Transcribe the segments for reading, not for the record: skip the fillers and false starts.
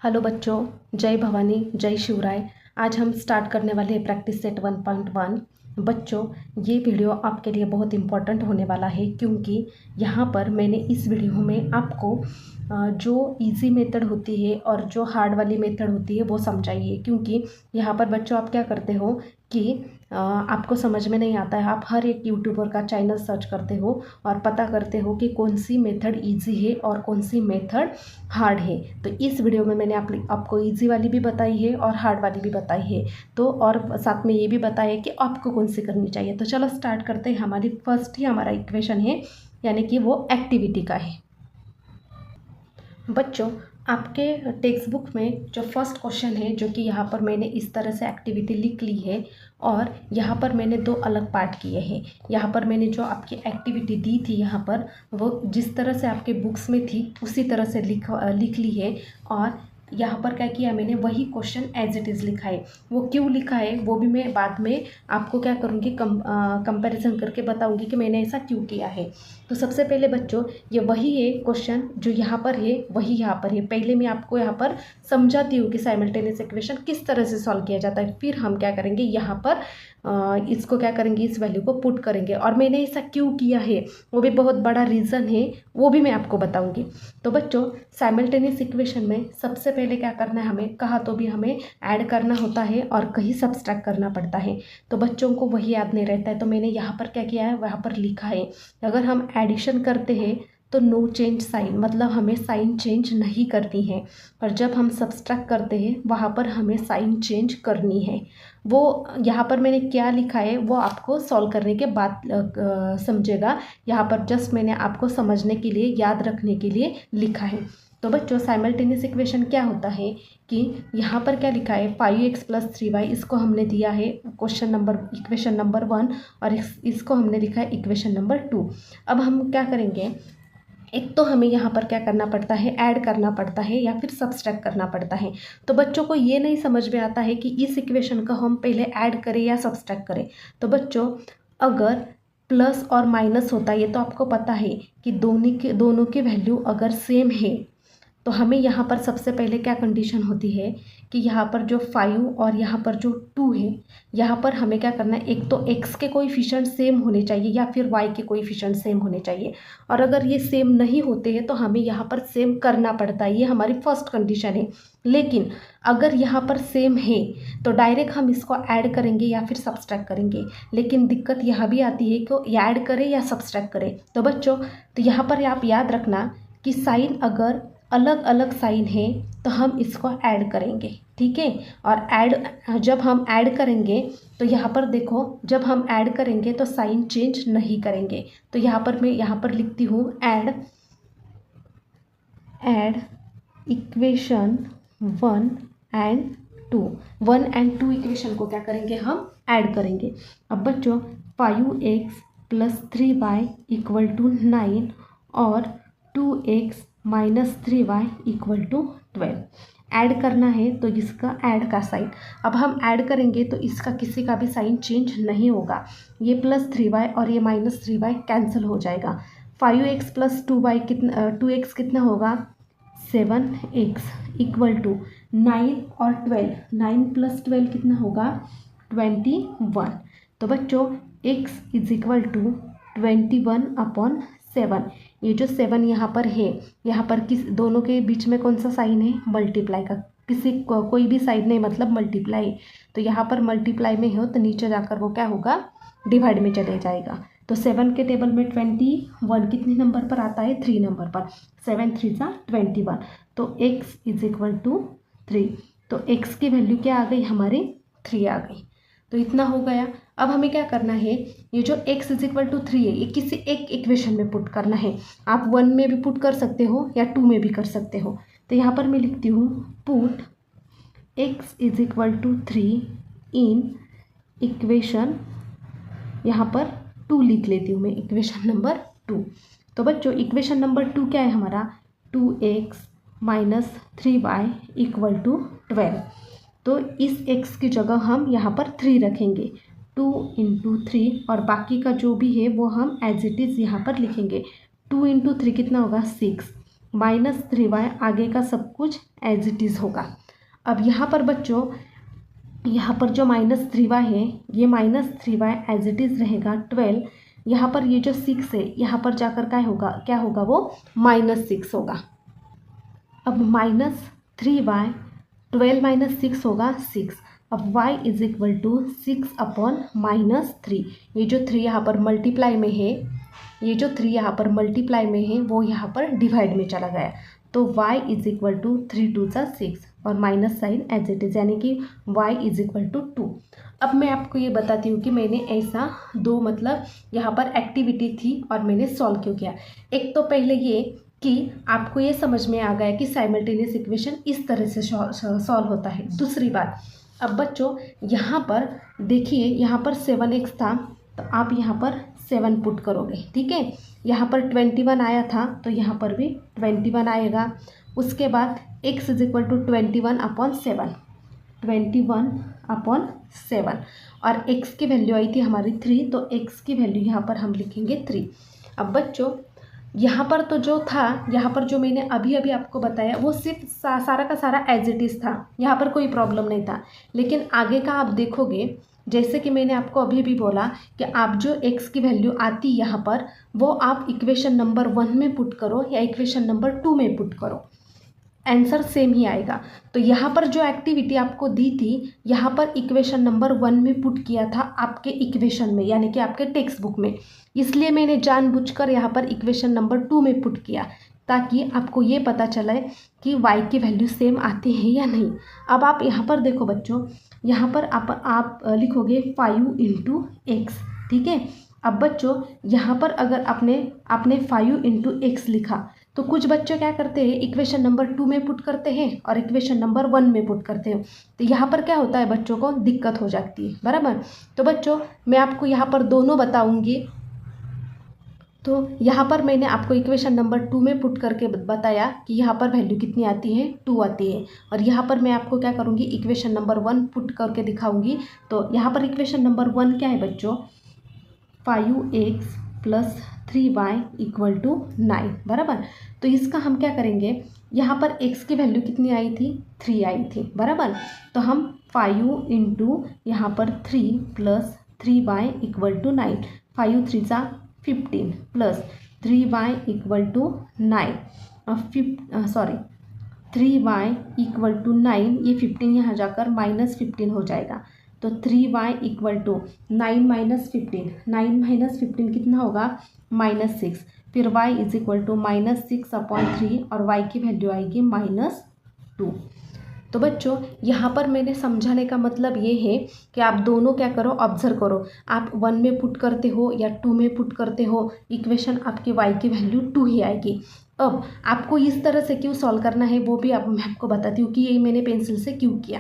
Hello बच्चों, जय भवानी, जय शिवराय। आज हम स्टार्ट करने वाले हैं प्रैक्टिस सेट 1.1। बच्चों, ये वीडियो आपके लिए बहुत इम्पोर्टेंट होने वाला है क्योंकि यहाँ पर मैंने इस वीडियो में आपको जो इजी मेथड होती है और जो हार्ड वाली मेथड होती है वो समझाई है। क्योंकि यहाँ पर बच्चों आप क्या करते हो कि आपको समझ में नहीं आता है, आप हर एक यूट्यूबर का चैनल सर्च करते हो और पता करते हो कि कौन सी मेथड इजी है और कौन सी मेथड हार्ड है। तो इस वीडियो में मैंने आपको इजी वाली भी बताई है और हार्ड वाली भी बताई है, तो और साथ में ये भी बताया है कि आपको कौन सी करनी चाहिए। तो चलो स्टार्ट करते हैं। हमारी फर्स्ट ही हमारा इक्वेशन है, यानी कि वो एक्टिविटी का है। बच्चों, आपके टेक्स्ट बुक में जो फर्स्ट क्वेश्चन है, जो कि यहाँ पर मैंने इस तरह से एक्टिविटी लिख ली है और यहाँ पर मैंने दो अलग पार्ट किए हैं। यहाँ पर मैंने जो आपकी एक्टिविटी दी थी, यहाँ पर वो जिस तरह से आपके बुक्स में थी उसी तरह से लिख ली है। और यहाँ पर क्या किया मैंने, वही क्वेश्चन एज इट इज़ लिखा है। वो क्यों लिखा है वो भी मैं बाद में आपको क्या करूँगी, कंपैरिजन करके बताऊँगी कि मैंने ऐसा क्यों किया है। तो सबसे पहले बच्चों, ये वही है क्वेश्चन जो यहाँ पर है, वही यहाँ पर है। पहले मैं आपको यहाँ पर समझाती हूँ कि साइमल्टेनियस इक्वेशन किस तरह से सॉल्व किया जाता है, फिर हम क्या करेंगे यहाँ पर इसको क्या करेंगे, इस वैल्यू को पुट करेंगे। और मैंने ऐसा क्यों किया है वो भी बहुत बड़ा रीज़न है, वो भी मैं आपको बताऊंगी। तो बच्चों, साइमल्टेनियस इक्वेशन में सबसे पहले क्या करना है, हमें कहा तो भी हमें ऐड करना होता है और कहीं सब्सट्रैक्ट करना पड़ता है। तो बच्चों को वही याद नहीं रहता है, तो मैंने यहाँ पर क्या किया है, वहाँ पर लिखा है अगर हम एडिशन करते हैं तो नो चेंज साइन, मतलब हमें साइन चेंज नहीं करनी है। और जब हम सब्सट्रैक्ट करते हैं वहाँ पर हमें साइन चेंज करनी है। वो यहाँ पर मैंने क्या लिखा है वो आपको सॉल्व करने के बाद समझेगा। यहाँ पर जस्ट मैंने आपको समझने के लिए, याद रखने के लिए लिखा है। तो बच्चों, साइमल्टेनियस इक्वेशन क्या होता है कि यहाँ पर क्या लिखा है, 5x + 3y, इसको हमने दिया है इक्वेशन नंबर 1 और इसको हमने लिखा है इक्वेशन नंबर 2। अब हम क्या करेंगे, एक तो हमें यहाँ पर क्या करना पड़ता है, ऐड करना पड़ता है या फिर सब्सट्रैक्ट करना पड़ता है। तो बच्चों को ये नहीं समझ में आता है कि इस इक्वेशन को हम पहले ऐड करें या सब्सट्रैक्ट करें। तो बच्चों, अगर प्लस और माइनस होता है, ये तो आपको पता है कि दोनों की वैल्यू अगर सेम है तो हमें यहाँ पर सबसे पहले क्या कंडीशन होती है कि यहाँ पर जो 5 और यहाँ पर जो 2 है, यहाँ पर हमें क्या करना है, एक तो x के कोएफिशिएंट सेम होने चाहिए या फिर y के कोएफिशिएंट सेम होने चाहिए। और अगर ये सेम नहीं होते हैं तो हमें यहाँ पर सेम करना पड़ता है, ये हमारी फर्स्ट कंडीशन है। लेकिन अगर यहाँ पर सेम है तो डायरेक्ट हम इसको ऐड करेंगे या फिर सब्सट्रैक्ट करेंगे। लेकिन दिक्कत यह भी आती है कि ऐड करें या सब्सट्रैक्ट करें। तो बच्चों, तो यहाँ पर आप याद रखना कि साइन अगर अलग अलग साइन है तो हम इसको ऐड करेंगे, ठीक है। और जब हम ऐड करेंगे तो यहाँ पर देखो, जब हम ऐड करेंगे तो साइन चेंज नहीं करेंगे। तो यहाँ पर मैं यहाँ पर लिखती हूँ add equation 1 and 2। 1 and 2 equation को क्या करेंगे, हम ऐड करेंगे। अब बच्चों, 5x + 3y = 9 और 2x - 3y = 12 ऐड करना है। तो इसका ऐड का साइन, अब हम ऐड करेंगे तो इसका किसी का भी साइन चेंज नहीं होगा। ये +3y और ये -3y कैंसिल हो जाएगा। 5x + 2y कितना, 2x कितना होगा, 7x = 9 और 12, 9 + 12 कितना होगा, 21। तो बच्चों, x = 21/7। ये जो 7 यहाँ पर है, यहाँ पर किस दोनों के बीच में कौन सा साइन है, मल्टीप्लाई का। कोई भी साइन नहीं, मतलब मल्टीप्लाई। तो यहाँ पर मल्टीप्लाई में हो तो नीचे जाकर वो क्या होगा, डिवाइड में चले जाएगा। तो 7 के टेबल में 21 कितने नंबर पर आता है, 3 नंबर पर। 7 3 = 21। तो x = 3। तो x की वैल्यू क्या आ गई हमारी, 3 आ गई। तो इतना हो गया। अब हमें क्या करना है, ये जो x = 3 है, ये किसी एक इक्वेशन में पुट करना है। आप 1 में भी पुट कर सकते हो या 2 में भी कर सकते हो। तो यहाँ पर मैं लिखती हूँ पुट x = 3 इन इक्वेशन, यहाँ पर 2 लिख लेती हूँ मैं, इक्वेशन नंबर 2। तो बच्चों, इक्वेशन नंबर 2 क्या है हमारा, 2x - 3y = 12। तो इस x की जगह हम यहाँ पर 3 रखेंगे, 2 × 3, और बाकी का जो भी है वो हम एज इट इज़ यहाँ पर लिखेंगे। 2 × 3 कितना होगा, 6। -3y आगे का सब कुछ एज इट इज़ होगा। अब यहाँ पर बच्चों, यहाँ पर जो -3y है ये -3y एज इट इज़ रहेगा 12। यहाँ पर ये जो 6 है यहाँ पर जाकर क्या होगा वो -6 होगा। अब -3y 12 - 6 होगा 6। अब y इज इक्वल टू 6/-3। ये जो 3 यहाँ पर मल्टीप्लाई में है, ये जो 3 यहाँ पर मल्टीप्लाई में है वो यहाँ पर डिवाइड में चला गया, तो y इज इक्वल टू 3 2 6 और minus sign as it is, यानी कि y इज इक्वल टू 2। अब मैं आपको ये बताती हूँ कि मैंने ऐसा दो मतलब यहाँ पर एक्टिविटी थी और मैंने सॉल्व क्यों किया। एक तो पहले ये कि आपको ये समझ में आ गया कि साइमल्टेनियस इक्वेशन इस तरह से सॉल्व होता है। दूसरी बात, अब बच्चों यहाँ पर देखिए, यहाँ पर 7x था तो आप यहाँ पर 7 पुट करोगे, ठीक है। यहाँ पर 21 आया था तो यहाँ पर भी 21 आएगा। उसके बाद x इज इक्वल टू 21/7, 21/7 और x की वैल्यू आई थी हमारी 3, तो x की वैल्यू यहाँ पर हम लिखेंगे 3। अब बच्चों यहाँ पर तो जो था, यहाँ पर जो मैंने अभी अभी आपको बताया वो सिर्फ सारा का सारा एज इट इज़ था, यहाँ पर कोई प्रॉब्लम नहीं था। लेकिन आगे का आप देखोगे, जैसे कि मैंने आपको अभी भी बोला कि आप जो x की वैल्यू आती यहाँ पर वो आप इक्वेशन नंबर 1 में पुट करो या इक्वेशन नंबर 2 में पुट करो, आंसर सेम ही आएगा। तो यहाँ पर जो एक्टिविटी आपको दी थी, यहाँ पर इक्वेशन नंबर 1 में पुट किया था आपके इक्वेशन में, यानी कि आपके टेक्स्ट बुक में, इसलिए मैंने जानबूझकर यहाँ पर इक्वेशन नंबर 2 में पुट किया ताकि आपको ये पता चले कि y की वैल्यू सेम आती है या नहीं। अब आप यहाँ पर देखो बच्चों, यहाँ पर आप लिखोगे 5 × x, ठीक है। अब बच्चों यहाँ पर अगर आपने 5 × x लिखा तो कुछ बच्चे क्या करते हैं, इक्वेशन नंबर 2 में पुट करते हैं और इक्वेशन नंबर 1 में पुट करते हैं, तो यहाँ पर क्या होता है बच्चों को दिक्कत हो जाती है, बराबर। तो बच्चों मैं आपको यहाँ पर दोनों बताऊंगी। तो यहाँ पर मैंने आपको इक्वेशन नंबर 2 में पुट करके बताया कि यहाँ पर वैल्यू कितनी आती है, 2 आती है। और यहाँ पर मैं आपको क्या करूँगी, इक्वेशन नंबर 1 पुट करके दिखाऊंगी। तो यहाँ पर इक्वेशन नंबर 1 क्या है बच्चों, 5x + 3y = 9, बराबर। तो इसका हम क्या करेंगे, यहाँ पर x की वैल्यू कितनी आई थी, 3 आई थी, बराबर। तो हम 5 × यहाँ पर 3 + 3y = 9, 5 3 = 15 + 3y = 9 और 3y = 9, ये 15 यहाँ जाकर -15 हो जाएगा। तो 3y = 9 - 15, 9 - 15 कितना होगा, -6। फिर y इज इक्वल टू -6/3 और y की वैल्यू आएगी -2। तो बच्चों यहाँ पर मैंने समझाने का मतलब ये है कि आप दोनों क्या करो, ऑब्जर्व करो। आप 1 में पुट करते हो या 2 में पुट करते हो, इक्वेशन आपकी y की वैल्यू 2 ही आएगी। अब आपको इस तरह से क्यों सॉल्व करना है वो भी मैं आपको बताती हूँ कि ये मैंने पेंसिल से क्यों किया।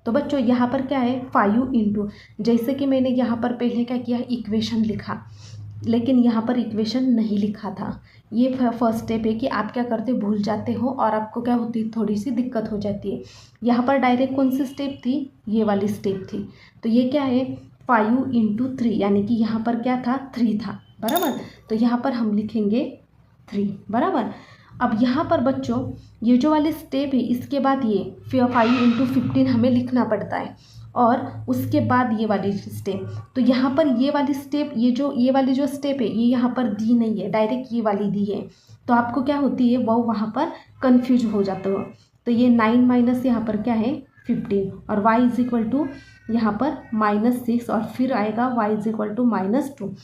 तो बच्चों यहाँ पर क्या है, 5 × जैसे कि मैंने यहाँ पर पहले क्या किया, इक्वेशन लिखा, लेकिन यहाँ पर इक्वेशन नहीं लिखा था। ये फर्स्ट स्टेप है कि आप क्या करते भूल जाते हो और आपको क्या होती है, थोड़ी सी दिक्कत हो जाती है। यहाँ पर डायरेक्ट कौन सी स्टेप थी, ये वाली स्टेप थी। तो ये क्या है, 5 × 3, यानी कि यहाँ पर क्या था, 3 था, बराबर। तो यहाँ पर हम लिखेंगे 3, बराबर। अब यहाँ पर बच्चों ये जो वाली स्टेप है, इसके बाद ये 5 × 15 हमें लिखना पड़ता है और उसके बाद ये वाली स्टेप। तो यहाँ पर ये वाली स्टेप, ये वाली जो स्टेप है ये यहाँ पर दी नहीं है, डायरेक्ट ये वाली दी है। तो आपको क्या होती है, वो वहाँ पर कंफ्यूज हो जाते हो। तो ये 9 - यहाँ पर क्या है, 15 और y इज इक्वल टू यहाँ पर -6 और फिर आएगा y इज इक्वल टू -2।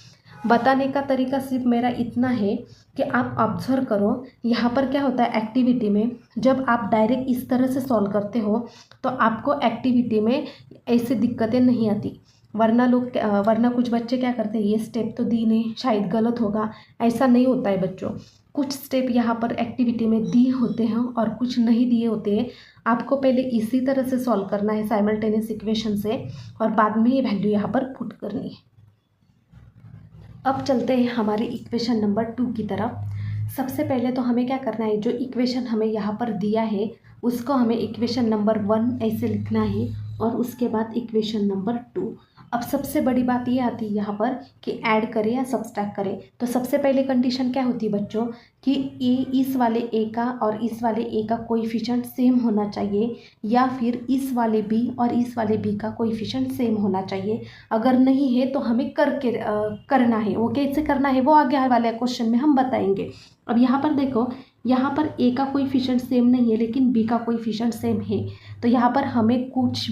बताने का तरीका सिर्फ मेरा इतना है कि आप ऑब्जर्व करो। यहाँ पर क्या होता है एक्टिविटी में, जब आप डायरेक्ट इस तरह से सॉल्व करते हो तो आपको एक्टिविटी में ऐसी दिक्कतें नहीं आती। वरना कुछ बच्चे क्या करते हैं, ये स्टेप तो दी नहीं, शायद गलत होगा, ऐसा नहीं होता है बच्चों। कुछ स्टेप यहाँ पर एक्टिविटी में दिए होते हैं और कुछ नहीं दिए होते हैं। आपको पहले इसी तरह से सॉल्व करना है साइमल्टेनियस इक्वेशन से और बाद में ये वैल्यू यहाँ पर पुट करनी है। अब चलते हैं हमारी इक्वेशन नंबर 2 की तरफ। सबसे पहले तो हमें क्या करना है, जो इक्वेशन हमें यहाँ पर दिया है उसको हमें इक्वेशन नंबर 1 ऐसे लिखना है और उसके बाद इक्वेशन नंबर 2 अब सबसे बड़ी बात ये आती है यहाँ पर कि ऐड करें या सब्सट्रैक्ट करें। तो सबसे पहले कंडीशन क्या होती है बच्चों कि इस वाले ए का और इस वाले ए का कोएफिशिएंट सेम होना चाहिए, या फिर इस वाले बी और इस वाले बी का कोएफिशिएंट सेम होना चाहिए। अगर नहीं है तो हमें करना है। वो कैसे करना है वो आगे वाले क्वेश्चन में हम बताएंगे। अब यहाँ पर देखो, यहाँ पर ए का कोएफिशिएंट सेम नहीं है लेकिन बी का कोएफिशिएंट सेम है, तो यहाँ पर हमें कुछ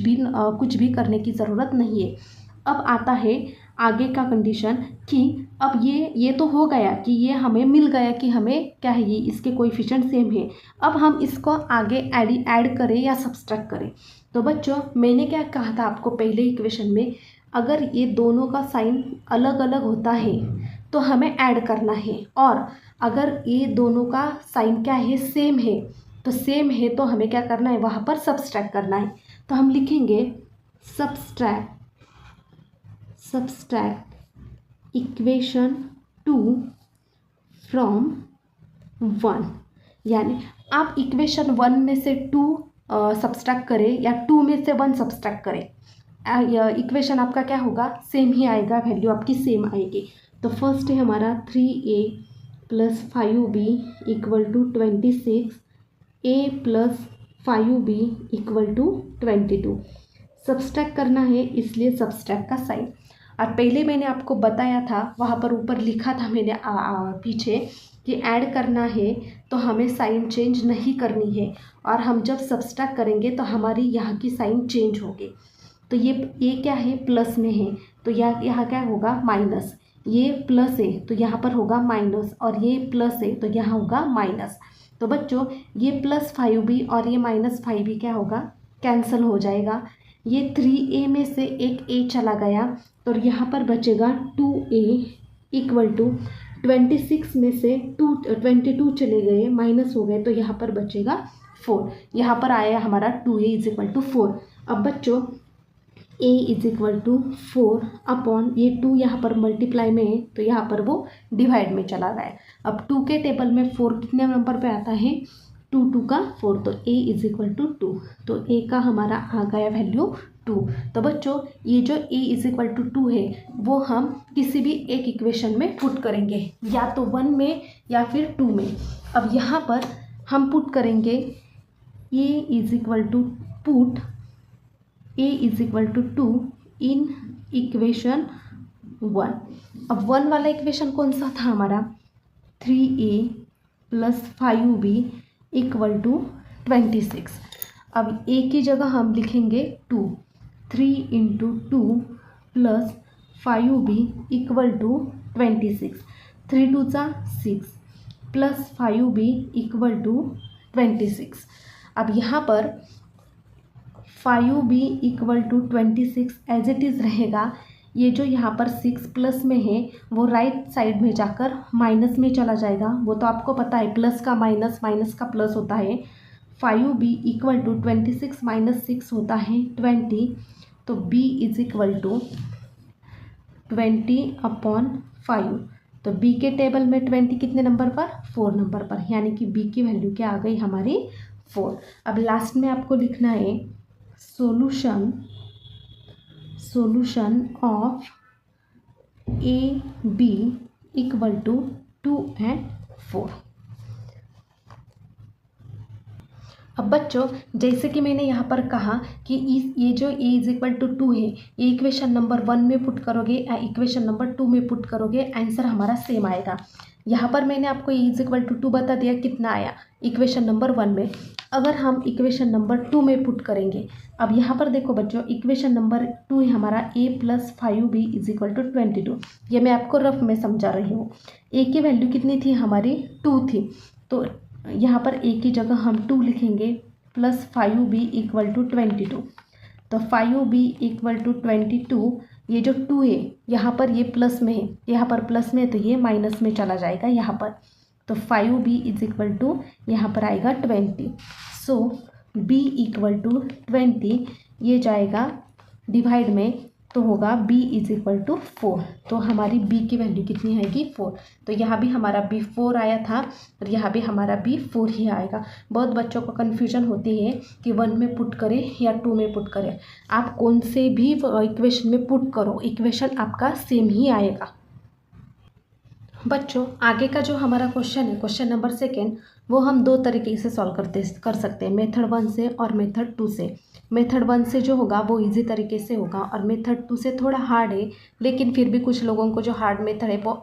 भी करने की ज़रूरत नहीं है। अब आता है आगे का कंडीशन कि अब ये तो हो गया कि ये हमें मिल गया कि हमें क्या है, ये इसके कोएफिशिएंट सेम है। अब हम इसको आगे ऐड करें या सब्सट्रैक्ट करें। तो बच्चों मैंने क्या कहा था आपको पहले इक्वेशन में, अगर ये दोनों का साइन अलग अलग होता है तो हमें ऐड करना है, और अगर ये दोनों का साइन क्या है, सेम है, तो सेम है तो हमें क्या करना है, वहाँ पर सब्सट्रैक्ट करना है। तो हम लिखेंगे सब्सट्रैक्ट इक्वेशन 2 फ्रॉम 1, यानी आप इक्वेशन 1 में से 2 सब्सट्रैक्ट करें या 2 में से 1 सब्सट्रैक्ट करें, इक्वेशन आपका क्या होगा, सेम ही आएगा, वैल्यू आपकी सेम आएगी। तो फर्स्ट है हमारा 3a + 5b = 26, a + 5b = 22। Subtract करना है इसलिए सब्सट्रैक्ट का साइन। और पहले मैंने आपको बताया था, वहाँ पर ऊपर लिखा था मैंने पीछे कि ऐड करना है तो हमें साइन चेंज नहीं करनी है, और हम जब सब्सट्रैक्ट करेंगे तो हमारी यहाँ की साइन चेंज होगी। तो ये क्या है, प्लस में है तो यहाँ क्या होगा, माइनस। ये प्लस है तो यहाँ पर होगा माइनस, और ये प्लस है तो यहाँ होगा माइनस। तो बच्चों ये +5b और ये -5b क्या होगा, कैंसिल हो जाएगा। ये 3a में से एक a चला गया तो यहाँ पर बचेगा 2a = 26 में से 22 चले गए, माइनस हो गए, तो यहाँ पर बचेगा 4। यहाँ पर आया हमारा 2a = 4। अब बच्चों a = 4 अपॉन ये 2 यहाँ पर मल्टीप्लाई में है तो यहाँ पर वो डिवाइड में चला गया। अब 2 के टेबल में 4 कितने नंबर पे आता है, 2 2 का 4, तो a = 2, तो a का हमारा आ गया वैल्यू 2। तो बच्चों ये जो a = 2 है वो हम किसी भी एक इक्वेशन में पुट करेंगे, या तो 1 में या फिर 2 में। अब यहाँ पर हम पुट करेंगे a = 2 इन इक्वेशन 1। अब 1 वाला इक्वेशन कौन सा था हमारा, 3a + 5b = 26। अब a की जगह हम लिखेंगे 2, 3 × 2 + 5b = 26, 3 2 6 + 5b = 26। अब यहाँ पर 5b = 26 एज इट इज़ रहेगा। ये जो यहाँ पर 6 प्लस में है वो राइट साइड में जाकर माइनस में चला जाएगा, वो तो आपको पता है, प्लस का माइनस, माइनस का प्लस होता है। 5b = 26 - 6 होता है 20, तो b = 20/5। तो b के टेबल में 20 कितने नंबर पर, 4 नंबर पर, यानी कि b की वैल्यू क्या आ गई हमारी 4। अब लास्ट में आपको लिखना है solution of a b = 2 and 4। अब बच्चों जैसे कि मैंने यहाँ पर कहा कि ये जो a = 2 है, ये इक्वेशन नंबर 1 में पुट करोगे या इक्वेशन नंबर 2 में पुट करोगे, आंसर हमारा सेम आएगा। यहाँ पर मैंने आपको a = 2 बता दिया, कितना आया इक्वेशन नंबर 1 में। अगर हम इक्वेशन नंबर 2 में पुट करेंगे, अब यहाँ पर देखो बच्चों, इक्वेशन नंबर 2 है हमारा a + 5b = 22। ये मैं आपको रफ में समझा रही हूँ। a की वैल्यू कितनी थी हमारी, 2 थी, तो यहाँ पर a की जगह हम 2 लिखेंगे + 5b = 22। तो 5b = 22, ये जो 2 है यहाँ पर ये प्लस में है, यहाँ पर प्लस में है तो ये माइनस में चला जाएगा यहाँ पर, तो 5b = यहाँ पर आएगा 20। सो b = 20, ये जाएगा डिवाइड में तो होगा b इज इक्वल टू 4। तो हमारी b की वैल्यू कितनी आएगी 4। तो यहाँ भी हमारा b 4 आया था और यहाँ भी हमारा b 4 ही आएगा। बहुत बच्चों को कन्फ्यूजन होती है कि 1 में पुट करें या 2 में पुट करें। आप कौन से भी इक्वेशन में पुट करो, इक्वेशन आपका सेम ही आएगा। बच्चों आगे का जो हमारा क्वेश्चन है, क्वेश्चन नंबर 2, वो हम दो तरीके से सॉल्व कर सकते हैं, मेथड 1 से और मेथड 2 से। मेथड 1 से जो होगा वो इजी तरीके से होगा और मेथड 2 से थोड़ा हार्ड है, लेकिन फिर भी कुछ लोगों को जो हार्ड मेथड है वो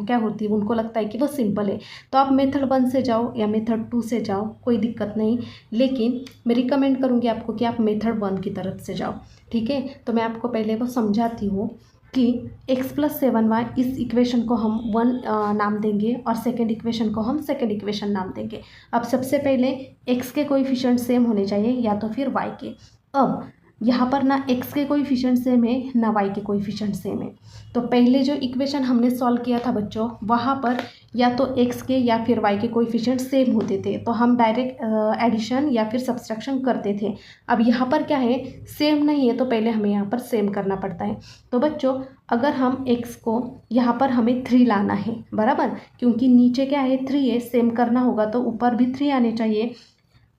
क्या होती है, उनको लगता है कि वो सिंपल है। तो आप मेथड 1 से जाओ या मेथड 2 से जाओ, कोई दिक्कत नहीं, लेकिन मैं रिकमेंड करूँगी आपको कि आप मेथड 1 की तरफ से जाओ। ठीक है, तो मैं आपको पहले वो समझाती हूँ कि x + 7y इस इक्वेशन को हम 1 नाम देंगे और सेकेंड इक्वेशन को हम सेकेंड इक्वेशन नाम देंगे। अब सबसे पहले x के कोएफिशिएंट सेम होने चाहिए या तो फिर y के। अब यहाँ पर ना x के कोएफिशिएंट सेम है ना y के कोएफिशिएंट सेम है। तो पहले जो इक्वेशन हमने सॉल्व किया था बच्चों, वहाँ पर या तो x के या फिर y के कोएफिशिएंट सेम होते थे, तो हम डायरेक्ट एडिशन या फिर सब्सट्रैक्शन करते थे। अब यहाँ पर क्या है, सेम नहीं है, तो पहले हमें यहाँ पर सेम करना पड़ता है। तो बच्चों अगर हम x को यहाँ पर हमें 3 लाना है, बराबर, क्योंकि नीचे क्या है 3 है, सेम करना होगा तो ऊपर भी 3 आने चाहिए।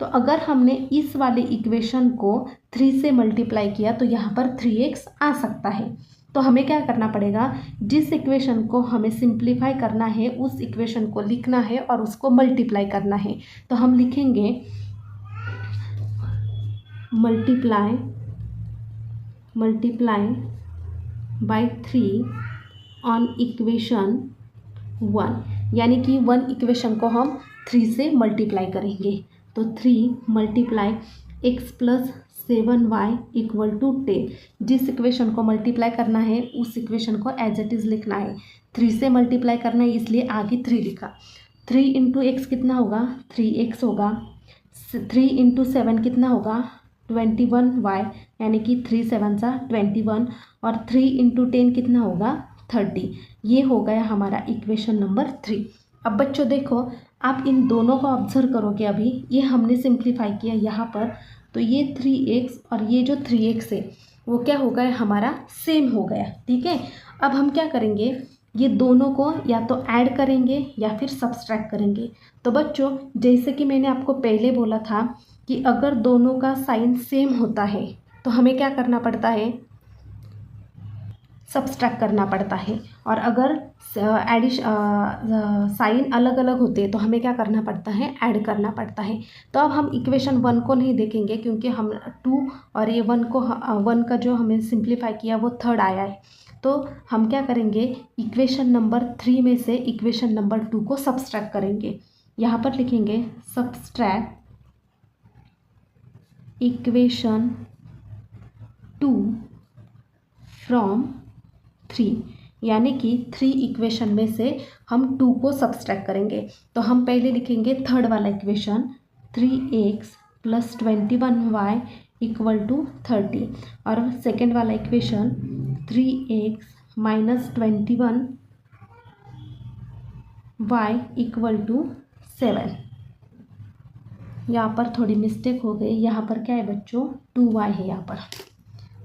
तो अगर हमने इस वाले इक्वेशन को 3 से मल्टीप्लाई किया तो यहाँ पर 3x आ सकता है। तो हमें क्या करना पड़ेगा, जिस इक्वेशन को हमें सिंप्लीफाई करना है उस इक्वेशन को लिखना है और उसको मल्टीप्लाई करना है। तो हम लिखेंगे मल्टीप्लाई बाय 3 ऑन इक्वेशन 1, यानी कि 1 इक्वेशन को हम 3 से मल्टीप्लाई करेंगे। तो 3 × x + 7y = 10। जिस इक्वेशन को मल्टीप्लाई करना है उस इक्वेशन को एज इट इज़ लिखना है। 3 से मल्टीप्लाई करना है इसलिए आगे 3 लिखा। 3 × x कितना होगा, 3x होगा। 3 × 7 कितना होगा, 21y, यानी कि 3 7 21, और 3 × 10 कितना होगा, 30। ये हो गया हमारा इक्वेशन नंबर 3। अब बच्चों देखो, आप इन दोनों को ऑब्जर्व करोगे, अभी ये हमने सिंप्लीफाई किया यहाँ पर, तो ये 3x और ये जो 3x है वो क्या हो गया, हमारा सेम हो गया। ठीक है, अब हम क्या करेंगे, ये दोनों को या तो ऐड करेंगे या फिर सब्सट्रैक्ट करेंगे। तो बच्चों जैसे कि मैंने आपको पहले बोला था कि अगर दोनों का साइन सेम होता है तो हमें क्या करना पड़ता है, सब्सट्रैक्ट करना पड़ता है, और अगर साइन अलग अलग होते हैं तो हमें क्या करना पड़ता है, ऐड करना पड़ता है। तो अब हम इक्वेशन 1 को नहीं देखेंगे क्योंकि हम 2 और ये 1 का जो हमें सिंप्लीफाई किया वो 3rd आया है। तो हम क्या करेंगे, इक्वेशन नंबर 3 में से इक्वेशन नंबर 2 को सब्सट्रैक्ट करेंगे। यहाँ पर लिखेंगे सब्सट्रैक्ट इक्वेशन 2 फ्रॉम 3, यानी कि 3 इक्वेशन में से हम 2 को सब्सट्रैक्ट करेंगे। तो हम पहले लिखेंगे 3rd वाला इक्वेशन, 3x + 21y = 30, और सेकेंड वाला इक्वेशन 3x - 21y = 7। यहाँ पर थोड़ी मिस्टेक हो गई, यहाँ पर क्या है बच्चों, 2y है यहाँ पर,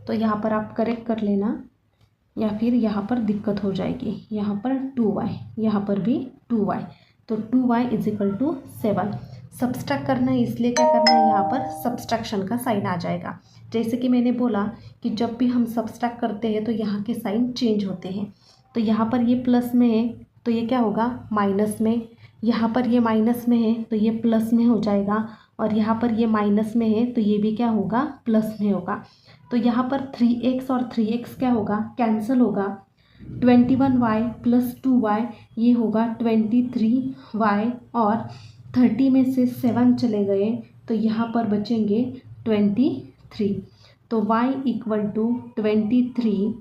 तो यहाँ पर आप करेक्ट कर लेना या फिर यहाँ पर दिक्कत हो जाएगी। यहाँ पर 2y, यहाँ पर भी 2y, तो 2y = 7। सब्सट्रैक्ट करना है इसलिए क्या करना है, यहाँ पर सब्सट्रैक्शन का साइन आ जाएगा। जैसे कि मैंने बोला कि जब भी हम सब्सट्रैक्ट करते हैं तो यहाँ के साइन चेंज होते हैं। तो यहाँ पर ये प्लस में है तो ये क्या होगा, माइनस में। यहाँ पर ये माइनस में है तो ये प्लस में हो जाएगा, और यहाँ पर ये माइनस में है तो ये भी क्या होगा, प्लस में होगा। तो यहाँ पर 3x और 3x क्या होगा, कैंसिल होगा। 21y + 2y ये होगा 23y, और 30 में से 7 चले गए तो यहाँ पर बचेंगे 23। तो y = 23,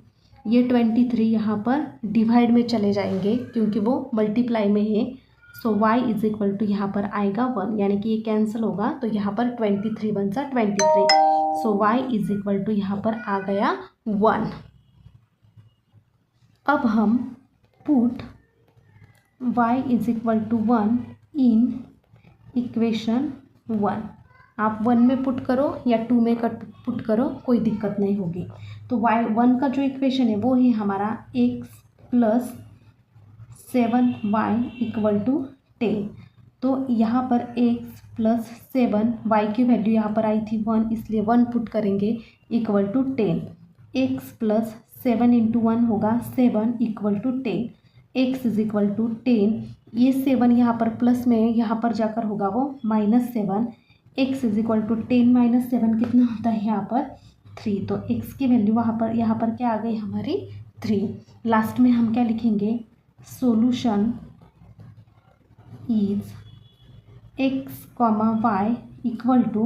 ये 23 यहाँ पर डिवाइड में चले जाएंगे क्योंकि वो मल्टीप्लाई में है। सो y = यहाँ पर आएगा 1, यानी कि ये कैंसिल होगा तो यहाँ पर 23 × 1 = 23। सो y = यहाँ पर आ गया 1। अब हम पुट y = 1 इन इक्वेशन 1। आप 1 में पुट करो या 2 में पुट करो, कोई दिक्कत नहीं होगी। तो y1 का जो इक्वेशन है वो है हमारा x plus 7y equal to 10। तो यहाँ पर x प्लस 7, y की वैल्यू यहाँ पर आई थी 1, इसलिए 1 पुट करेंगे equal to 10। x plus 7 into 1 होगा 7 equal to 10। x is equal to 10, ये 7 यहाँ पर प्लस में है, यहाँ पर जाकर होगा वो -7। x is equal to 10 minus 7 कितना होता है यहाँ पर 3। तो x की वैल्यू यहाँ पर क्या आ गई हमारी 3। लास्ट में हम क्या लिखेंगे, solution is x, y equal to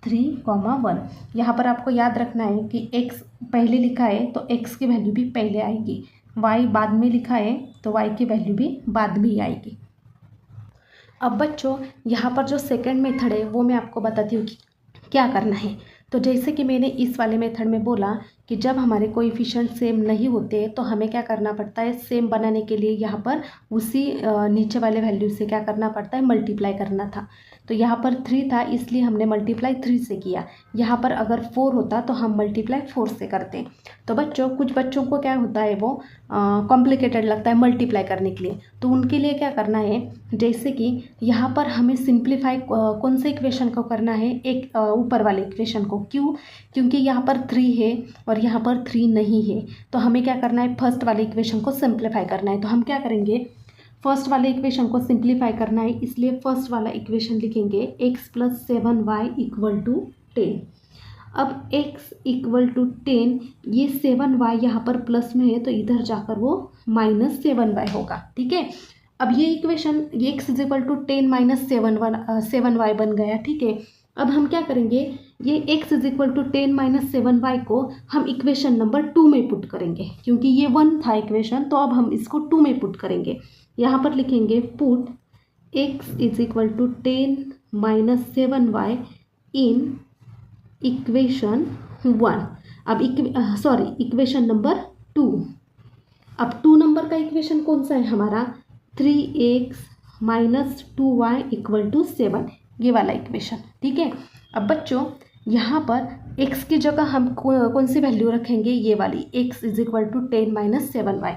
3, 1। यहाँ पर आपको याद रखना है कि x पहले लिखा है तो x की वैल्यू भी पहले आएगी, y बाद में लिखा है तो y की वैल्यू भी बाद में ही आएगी। अब बच्चों यहाँ पर जो सेकंड मेथड है वो मैं आपको बताती हूँ कि क्या करना है। तो जैसे कि मैंने इस वाले मेथड में बोला कि जब हमारे कोएफिशिएंट सेम नहीं होते तो हमें क्या करना पड़ता है, सेम बनाने के लिए यहाँ पर उसी नीचे वाले वैल्यू से क्या करना पड़ता है, मल्टीप्लाई करना था। तो यहाँ पर 3 था इसलिए हमने मल्टीप्लाई 3 से किया। यहाँ पर अगर 4 होता तो हम मल्टीप्लाई 4 से करते। तो बच्चों कुछ बच्चों को क्या होता है, वो कॉम्प्लिकेटेड लगता है मल्टीप्लाई करने के लिए, तो उनके लिए क्या करना है, जैसे कि यहाँ पर हमें सिंप्लीफाई कौन से इक्वेशन को करना है, एक ऊपर वाले इक्वेशन को। क्यों? क्योंकि यहाँ पर 3 है और यहाँ पर 3 नहीं है, तो हमें क्या करना है, फर्स्ट वाले इक्वेशन को सिंप्लीफाई करना है। तो हम क्या करेंगे, फर्स्ट वाले इक्वेशन को सिंप्लीफाई करना है, इसलिए फर्स्ट वाला इक्वेशन लिखेंगे x plus 7y equal to 10। अब x इक्वल टू 10, ये 7y यहाँ पर प्लस में है तो इधर जाकर वो -7y होगा। ठीक है, अब ये इक्वेशन ये x is equal to 10 minus 7y बन गया। ठीक है, अब हम क्या करेंगे, ये x is equal to 10 minus 7y को हम इक्वेशन नंबर 2 में पुट करेंगे, क्योंकि ये 1 था इक्वेशन, तो अब हम इसको 2 में पुट करेंगे। यहाँ पर लिखेंगे put x is equal to 10 minus 7y in equation 1। अब इक्वेशन नंबर 2। अब 2 नंबर का इक्वेशन कौन सा है हमारा, 3x minus 2y equal to 7, ये वाला इक्वेशन। ठीक है, अब बच्चों यहाँ पर x की जगह हम कौन सी वैल्यू रखेंगे, ये वाली, x is equal to 10 minus 7y।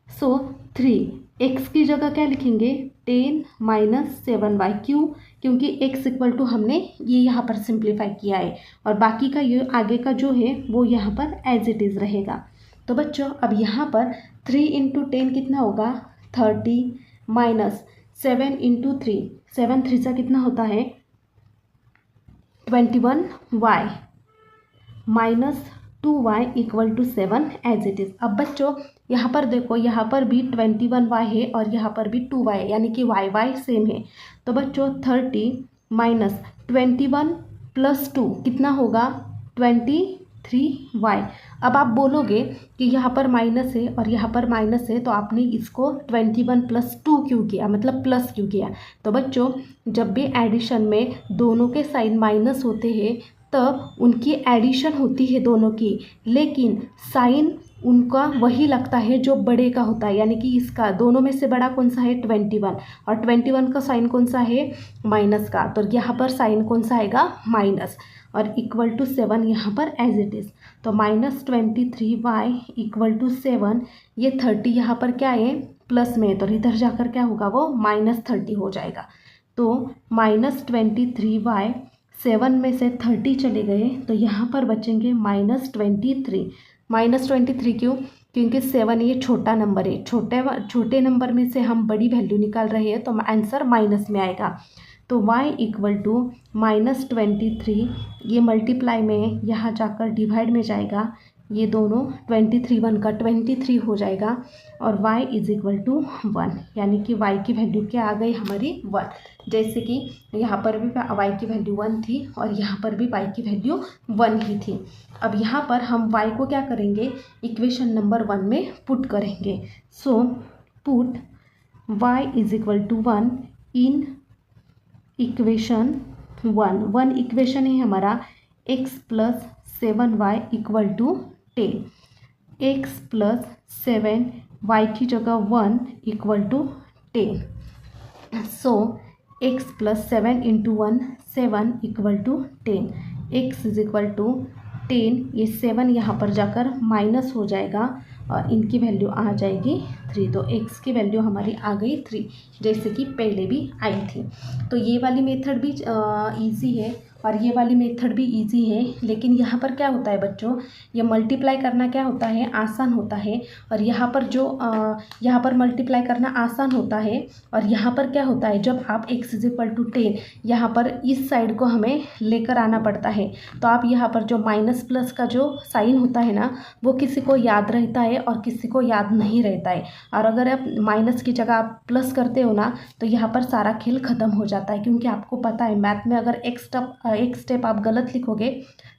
So 3x की जगह क्या लिखेंगे, 10 माइनस 7y। क्यों? क्योंकि x इक्वल टू हमने ये यहाँ पर सिंप्लीफाई किया है और बाकी का ये आगे का जो है वो यहाँ पर एज इट इज़ रहेगा। तो बच्चों अब यहाँ पर 3 इंटू 10 कितना होगा, 30 माइनस 7 इंटू 3, 7 3 सा कितना होता है 21y minus 2y equal to 7 as it is. अब बच्चों यहाँ पर देखो, यहाँ पर भी 21y है और यहाँ पर भी 2y है, यानी कि y सेम है। तो बच्चों 30 माइनस 21 प्लस 2 कितना होगा 23y। अब आप बोलोगे कि यहाँ पर माइनस है और यहाँ पर माइनस है, तो आपने इसको 21 प्लस 2 क्यों किया, मतलब प्लस क्यों किया। तो बच्चों जब भी एडिशन में दोनों के साइन माइनस होते हैं तब उनकी एडिशन होती है दोनों की, लेकिन साइन उनका वही लगता है जो बड़े का होता है, यानी कि इसका दोनों में से बड़ा कौन सा है 21, और 21 का साइन कौन सा है माइनस का, तो यहाँ पर साइन कौन सा आएगा माइनस, और इक्वल टू 7 यहाँ पर एज इट इज़। तो -23y इक्वल टू 7, ये 30 यहाँ पर क्या है प्लस में, तो इधर जाकर क्या होगा वो -30 हो जाएगा। तो -23y, 7 में से 30 चले गए तो यहाँ पर बचेंगे -23। -23 क्यों? क्योंकि 7 ये छोटा नंबर है, छोटे नंबर में से हम बड़ी वैल्यू निकाल रहे हैं, तो आंसर माइनस में आएगा। तो y इक्वल टू -23, ये मल्टीप्लाई में यहाँ जाकर डिवाइड में जाएगा, ये दोनों 23 1 का 23 हो जाएगा, और y इज इक्वल टू 1, यानी कि y की वैल्यू क्या आ गई हमारी 1। जैसे कि यहाँ पर भी y की वैल्यू 1 थी और यहाँ पर भी y की वैल्यू 1 ही थी। अब यहाँ पर हम y को क्या करेंगे, इक्वेशन नंबर 1 में पुट करेंगे। So put y is equal to 1 in equation 1 equation है हमारा x plus 7y equal to 10, x plus 7 y की जगह 1 equal to 10। So x plus 7 into 1 7 equal to 10, x is equal to 10, ये 7 यहाँ पर जाकर माइनस हो जाएगा और इनकी वैल्यू आ जाएगी 3। तो x की वैल्यू हमारी आ गई 3, जैसे कि पहले भी आई थी। तो ये वाली मेथड भी इजी है और ये वाली मेथड भी इजी है, लेकिन यहाँ पर क्या होता है बच्चों, ये मल्टीप्लाई करना क्या होता है, आसान होता है। और यहाँ पर जो यहाँ पर मल्टीप्लाई करना आसान होता है और यहाँ पर क्या होता है, जब आप x इज इक्वल टू 10 यहाँ पर इस साइड को हमें लेकर आना पड़ता है। तो आप यहाँ पर जो माइनस प्लस का जो साइन होता है ना, वो किसी को याद रहता है और किसी को याद नहीं रहता है। और अगर आप माइनस की जगह आप प्लस करते हो ना, तो यहाँ पर सारा खेल ख़त्म हो जाता है, क्योंकि आपको पता है मैथ में अगर एक स्टेप आप गलत लिखोगे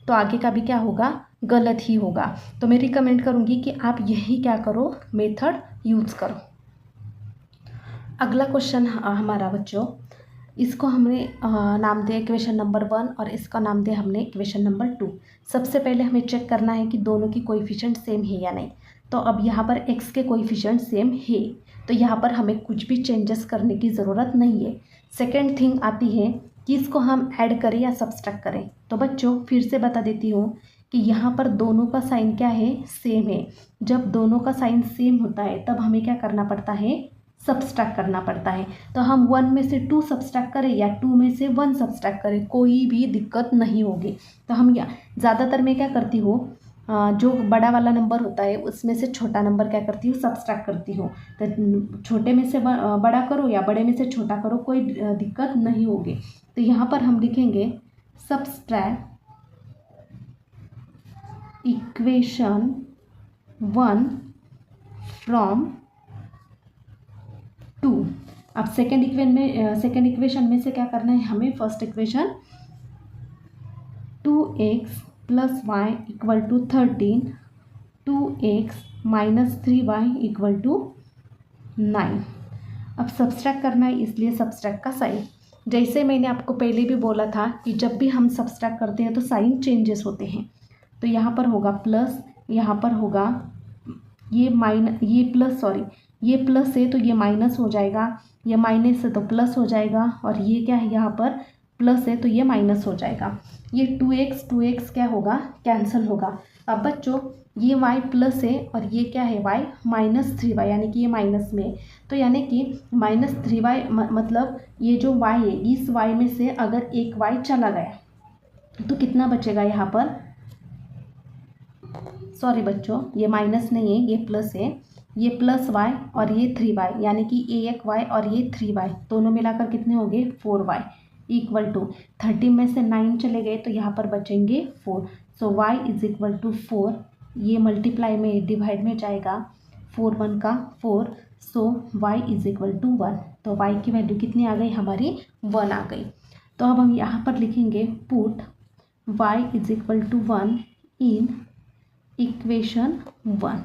तो आगे का भी क्या होगा, गलत ही होगा। तो मैं रिकमेंड करूँगी कि आप यही क्या करो, मेथड यूज़ करो। अगला क्वेश्चन हमारा बच्चों, इसको हमने नाम दिया इक्वेशन नंबर 1 और इसका नाम दिया हमने इक्वेशन नंबर 2। सबसे पहले हमें चेक करना है कि दोनों की कोएफिशिएंट सेम है या नहीं। तो अब यहाँ पर x के कोएफिशिएंट सेम है, तो यहाँ पर हमें कुछ भी चेंजेस करने की ज़रूरत नहीं है। सेकेंड थिंग आती है कि इसको हम ऐड करें या सब्सट्रैक्ट करें। तो बच्चों फिर से बता देती हूँ कि यहाँ पर दोनों का साइन क्या है, सेम है। जब दोनों का साइन सेम होता है तब हमें क्या करना पड़ता है, सब्सट्रैक्ट करना पड़ता है। तो हम 1 में से 2 सब्सट्रैक्ट करें या 2 में से 1 सब्सट्रैक्ट करें, कोई भी दिक्कत नहीं होगी। तो हम ज़्यादातर मैं क्या करती हूँ, जो बड़ा वाला नंबर होता है उसमें से छोटा नंबर क्या करती हूँ, सब्सट्रैक्ट करती हूँ। तो छोटे में से बड़ा करो या बड़े में से छोटा करो, कोई दिक्कत नहीं होगी। तो यहाँ पर हम लिखेंगे सब्सट्रैक्ट इक्वेशन 1 फ्रॉम 2। अब सेकेंड इक्वेशन में से क्या करना है हमें, first equation 2x plus y equal to 13, 2x minus 3y equal to 9। अब सब्सट्रैक्ट करना है, इसलिए सब्सट्रैक्ट का साइन, जैसे मैंने आपको पहले भी बोला था कि जब भी हम सब्सट्रैक्ट करते हैं तो साइन चेंजेस होते हैं। तो यहाँ पर होगा प्लस, यहाँ पर होगा ये प्लस है तो ये माइनस हो जाएगा, ये माइनस है तो प्लस हो जाएगा, और ये क्या है, यहाँ पर प्लस है तो ये माइनस हो जाएगा। ये 2x क्या होगा, कैंसिल होगा। अब बच्चों ये y प्लस है और ये क्या है, y माइनस 3y, यानी कि ये माइनस में है। तो यानी कि माइनस 3y मतलब ये जो y है, इस y में से अगर एक y चला गया तो कितना बचेगा यहाँ पर, सॉरी बच्चों ये माइनस नहीं है, ये प्लस है। ये प्लस y और ये 3y, यानी कि एक y और ये 3y दोनों मिलाकर कितने हो गए, 4y इक्वल टू 30 में से 9 चले गए तो यहाँ पर बचेंगे 4। सो y इज इक्वल टू 4, ये मल्टीप्लाई में डिवाइड में जाएगा, 4 1 का 4, सो y इज इक्वल टू 1। तो y की वैल्यू कितनी आ गई हमारी, 1 आ गई। तो अब हम यहाँ पर लिखेंगे put y is equal to 1 in equation 1।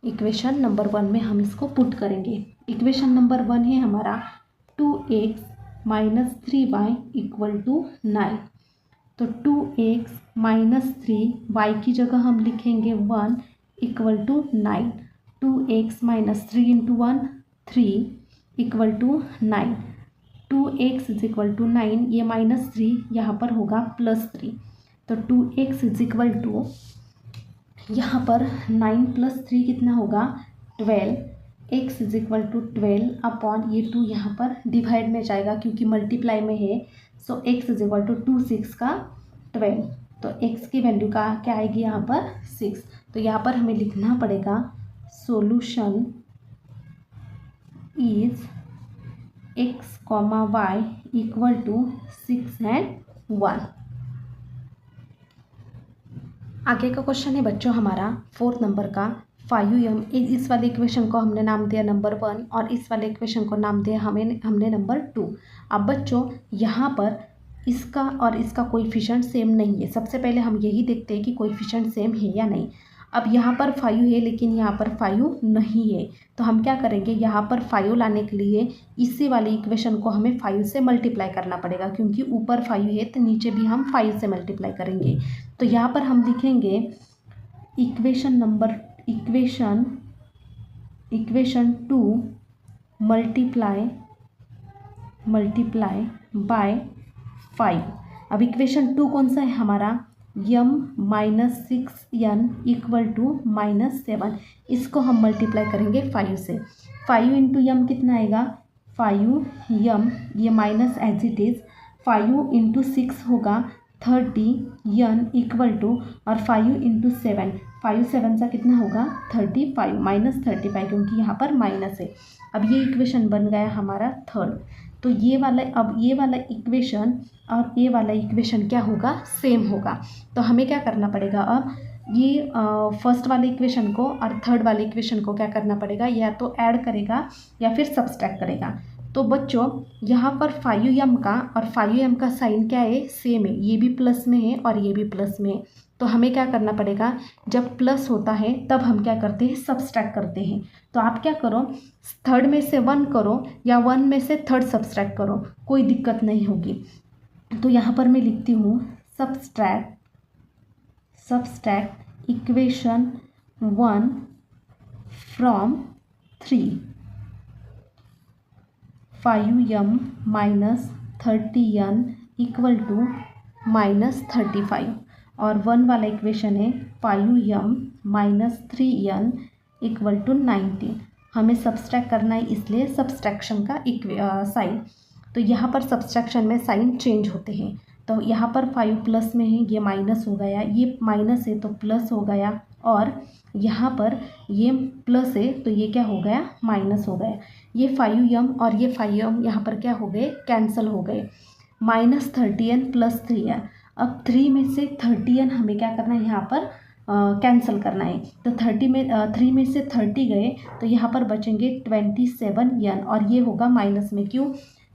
Equation number 1 में हम इसको पुट करेंगे। इक्वेशन नंबर 1 है हमारा 2x minus 3y equal to 9। तो 2x माइनस 3y की जगह हम लिखेंगे 1 equal to 9। 2x minus 3 into 1 3 equal to 9। 2x is equal to 9, ये माइनस 3 यहाँ पर होगा प्लस 3। तो 2x इज इक्वल टू यहाँ पर 9 प्लस 3 कितना होगा, 12। x is equal to 12 upon ये 2 यहाँ पर डिवाइड में जाएगा क्योंकि मल्टीप्लाई में है। सो x इज इक्वल टू 2 6 का 12। तो x की वैल्यू का क्या आएगी यहाँ पर, 6। तो यहाँ पर हमें लिखना पड़ेगा solution is x, y equal to 6 and 1। आगे का क्वेश्चन है बच्चों हमारा 4 नंबर का 5m। इस वाले इक्वेशन को हमने नाम दिया नंबर 1 और इस वाले इक्वेशन को नाम दिया हमने नंबर 2। अब बच्चों यहाँ पर इसका और इसका कोएफिशिएंट सेम नहीं है। सबसे पहले हम यही देखते हैं कि कोएफिशिएंट सेम है या नहीं। अब यहाँ पर 5 है लेकिन यहाँ पर 5 नहीं है, तो हम क्या करेंगे, यहाँ पर 5 लाने के लिए इसी वाली इक्वेशन को हमें 5 से मल्टीप्लाई करना पड़ेगा, क्योंकि ऊपर 5 है तो नीचे भी हम 5 से मल्टीप्लाई करेंगे। तो यहाँ पर हम लिखेंगे इक्वेशन 2 मल्टीप्लाई बाय 5। अब इक्वेशन 2 कौन सा है हमारा, m minus 6n equal to -7। इसको हम मल्टीप्लाई करेंगे 5 से। 5 इंटू यम कितना आएगा, 5m, ये minus as it is 5 into 6 होगा 30n इक्वल टू, और 5 इंटू 7, 5 7 सा कितना होगा 35, -35 क्योंकि यहाँ पर माइनस है। अब ये इक्वेशन बन गया हमारा थर्ड। तो ये वाला, अब ये वाला इक्वेशन और ये वाला इक्वेशन क्या होगा, सेम होगा। तो हमें क्या करना पड़ेगा, अब ये फर्स्ट वाले इक्वेशन को और थर्ड वाले इक्वेशन को क्या करना पड़ेगा, या तो ऐड करेगा या फिर सब्सट्रैक्ट करेगा। तो बच्चों यहाँ पर 5m का और 5m का साइन क्या है, सेम है, ये भी प्लस में है और ये भी प्लस में है। तो हमें क्या करना पड़ेगा, जब प्लस होता है तब हम क्या करते हैं, सब्सट्रैक्ट करते हैं। तो आप क्या करो, थर्ड में से 1 करो या 1 में से थर्ड सब्सट्रैक्ट करो, कोई दिक्कत नहीं होगी। तो यहाँ पर मैं लिखती हूँ subtract equation 1 from 3, 5m minus 30n equal to -35, और 1 वाला इक्वेशन है 5m minus 3n equal to 19। हमें सब्सट्रैक्ट करना है, इसलिए सब्सट्रैक्शन का साइन। तो यहाँ पर सब्सट्रैक्शन में साइन चेंज होते हैं। तो यहाँ पर 5 प्लस में है, ये माइनस हो गया, ये माइनस है तो प्लस हो गया, और यहाँ पर ये प्लस है तो ये क्या हो गया, माइनस हो गया। ये 5m और ये 5m यहाँ पर क्या हो गए, कैंसिल हो गए। -30n प्लस 3n, अब 3 में से 30n हमें क्या करना है, यहाँ पर कैंसिल करना है। तो 3 में से 30 गए तो यहाँ पर बचेंगे 27n, और ये होगा माइनस में, क्यों,